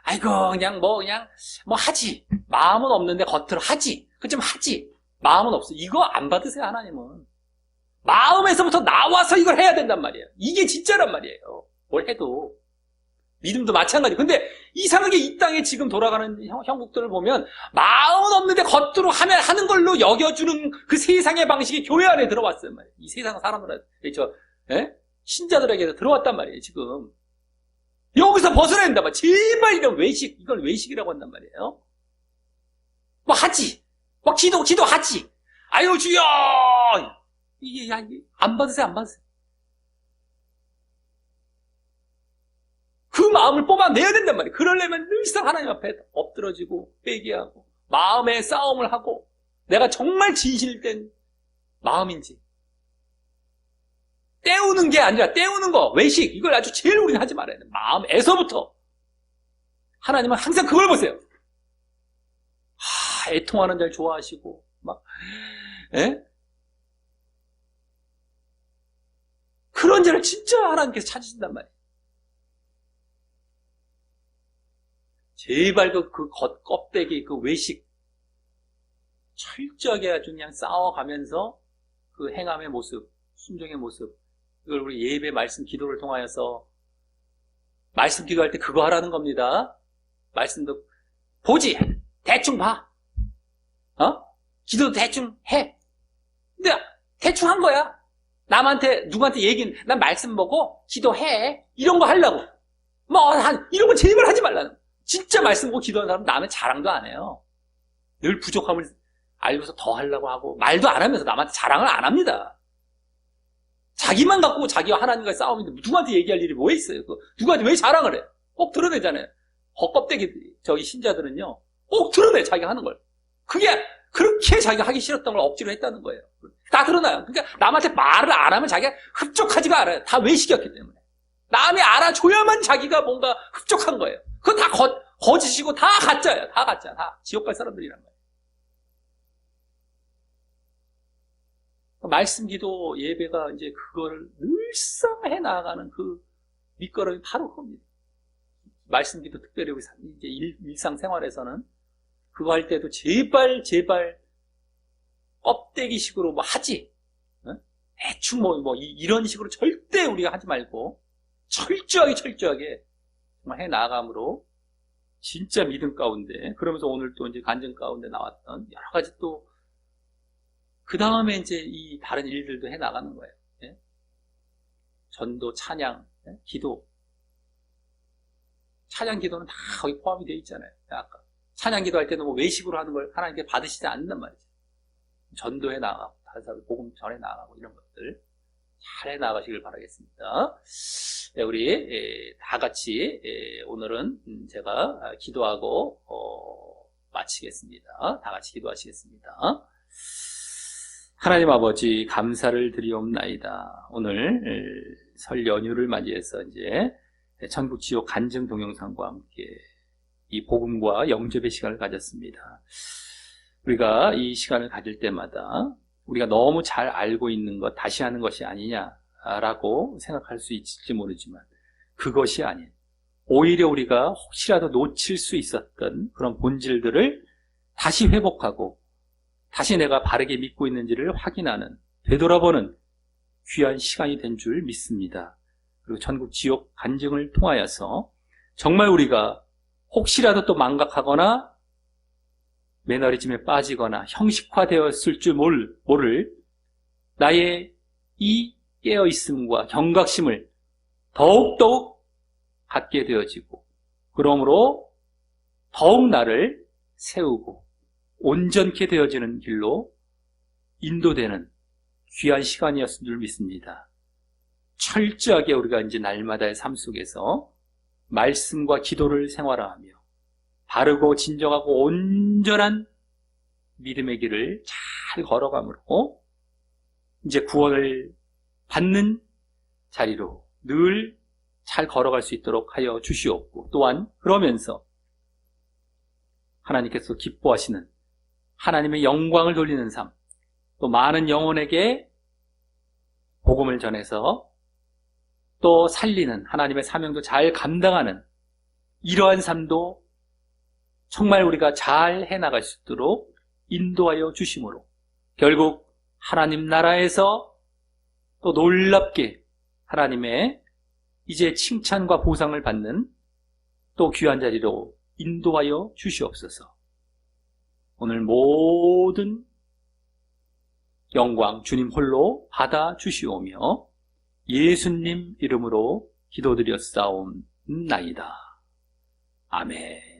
아이고 그냥 뭐 하지 마음은 없는데 겉으로 하지 그 좀 하지 마음은 없어. 이거 안 받으세요. 하나님은 마음에서부터 나와서 이걸 해야 된단 말이에요. 이게 진짜란 말이에요. 뭘 해도 믿음도 마찬가지. 근데 이상하게 이 땅에 지금 돌아가는 형국들을 보면 마음은 없는데 겉으로 하는 걸로 여겨주는 그 세상의 방식이 교회 안에 들어왔단 말이에요. 이 세상 사람들한테 신자들에게 들어왔단 말이에요. 지금 여기서 벗어나야 된단 말이에요. 제발 이런 외식, 이걸 외식이라고 한단 말이에요. 뭐 하지, 뭐 기도하지. 아유 주여, 이게 안 받으세요, 안 받으세요. 그 마음을 뽑아내야 된단 말이에요. 그러려면 늘상 하나님 앞에 엎드러지고 회개하고 마음의 싸움을 하고 내가 정말 진실된 마음인지 때우는 게 아니라 때우는 거, 외식 이걸 아주 제일 우리는 하지 말아야 돼요. 마음에서부터. 하나님은 항상 그걸 보세요. 애통하는 자를 좋아하시고 막 그런 자를 진짜 하나님께서 찾으신단 말이에요. 제발 그 껍데기, 그 외식 철저하게 아주 그냥 싸워가면서 그 행함의 모습, 순종의 모습, 이걸 우리 예배, 말씀, 기도를 통하여서 말씀 기도할 때 그거 하라는 겁니다. 말씀도 보지, 대충 봐, 기도도 대충 해. 근데 대충 한 거야. 누구한테 난 말씀 보고 기도해. 이런 거 하려고. 이런 거 제발 하지 말라는. 진짜 말씀 보고 기도하는 사람은 남의 자랑도 안 해요. 늘 부족함을 알고서 더 하려고 하고, 말도 안 하면서 남한테 자랑을 안 합니다. 자기만 갖고 자기와 하나님과의 싸움인데 누구한테 얘기할 일이 뭐 있어요? 누구한테 왜 자랑을 해? 꼭 드러내잖아요. 겉껍데기 저기 신자들은요, 꼭 드러내, 자기가 하는 걸. 그게 그렇게 자기가 하기 싫었던 걸 억지로 했다는 거예요. 다 드러나요. 그러니까 남한테 말을 안 하면 자기가 흡족하지가 않아요. 다 외식이었기 때문에. 남이 알아줘야만 자기가 뭔가 흡족한 거예요. 그건 다 거짓이고 다 가짜예요. 다 가짜. 다 지옥 갈 사람들이란 말이에요. 말씀 기도 예배가 이제 그거를 늘상 해 나가는 그 밑거름이 바로 그겁니다. 말씀 기도 특별히 우리 이제 일상생활에서는 그거 할 때도 제발 껍데기식으로 뭐 하지. 어? 대충 이런 식으로 절대 우리가 하지 말고 철저하게 정말 해 나감으로 진짜 믿음 가운데, 그러면서 오늘 또 이제 간증 가운데 나왔던 여러 가지 또 그 다음에 이제 이 다른 일들도 해 나가는 거예요. 예? 전도, 찬양, 예? 기도. 찬양 기도는 다 거기 포함이 되어 있잖아요. 아까 찬양 기도할 때는 뭐 외식으로 하는 걸 하나님께 받으시지 않는단 말이죠. 전도해 나가고 다른 사람 복음 전해 나가고 이런 것들 잘 해 나가시길 바라겠습니다. 네, 우리 다 같이 오늘은 제가 기도하고 마치겠습니다. 다 같이 기도하시겠습니다. 하나님 아버지, 감사를 드리옵나이다. 오늘 설 연휴를 맞이해서 이제 천국 지옥 간증 동영상과 함께 이 복음과 영접의 시간을 가졌습니다. 우리가 이 시간을 가질 때마다 우리가 너무 잘 알고 있는 것 다시 하는 것이 아니냐라고 생각할 수 있을지 모르지만 그것이 아닌, 오히려 우리가 혹시라도 놓칠 수 있었던 그런 본질들을 다시 회복하고 다시 내가 바르게 믿고 있는지를 확인하는, 되돌아보는 귀한 시간이 된 줄 믿습니다. 그리고 천국 지옥 간증을 통하여서 정말 우리가 혹시라도 또 망각하거나 매너리즘에 빠지거나 형식화되었을 줄 모를 나의 이 깨어있음과 경각심을 더욱더욱 갖게 되어지고, 그러므로 더욱 나를 세우고 온전케 되어지는 길로 인도되는 귀한 시간이었을 줄 믿습니다. 철저하게 우리가 이제 날마다의 삶 속에서 말씀과 기도를 생활하며 바르고 진정하고 온전한 믿음의 길을 잘 걸어감으로 이제 구원을 받는 자리로 늘 잘 걸어갈 수 있도록 하여 주시옵고, 또한 그러면서 하나님께서 기뻐하시는 하나님의 영광을 돌리는 삶, 또 많은 영혼에게 복음을 전해서 또 살리는 하나님의 사명도 잘 감당하는 이러한 삶도 정말 우리가 잘 해나갈 수 있도록 인도하여 주심으로 결국 하나님 나라에서 또 놀랍게 하나님의 이제 칭찬과 보상을 받는 또 귀한 자리로 인도하여 주시옵소서. 오늘 모든 영광 주님 홀로 받아 주시오며 예수님 이름으로 기도드렸사옵나이다. 아멘.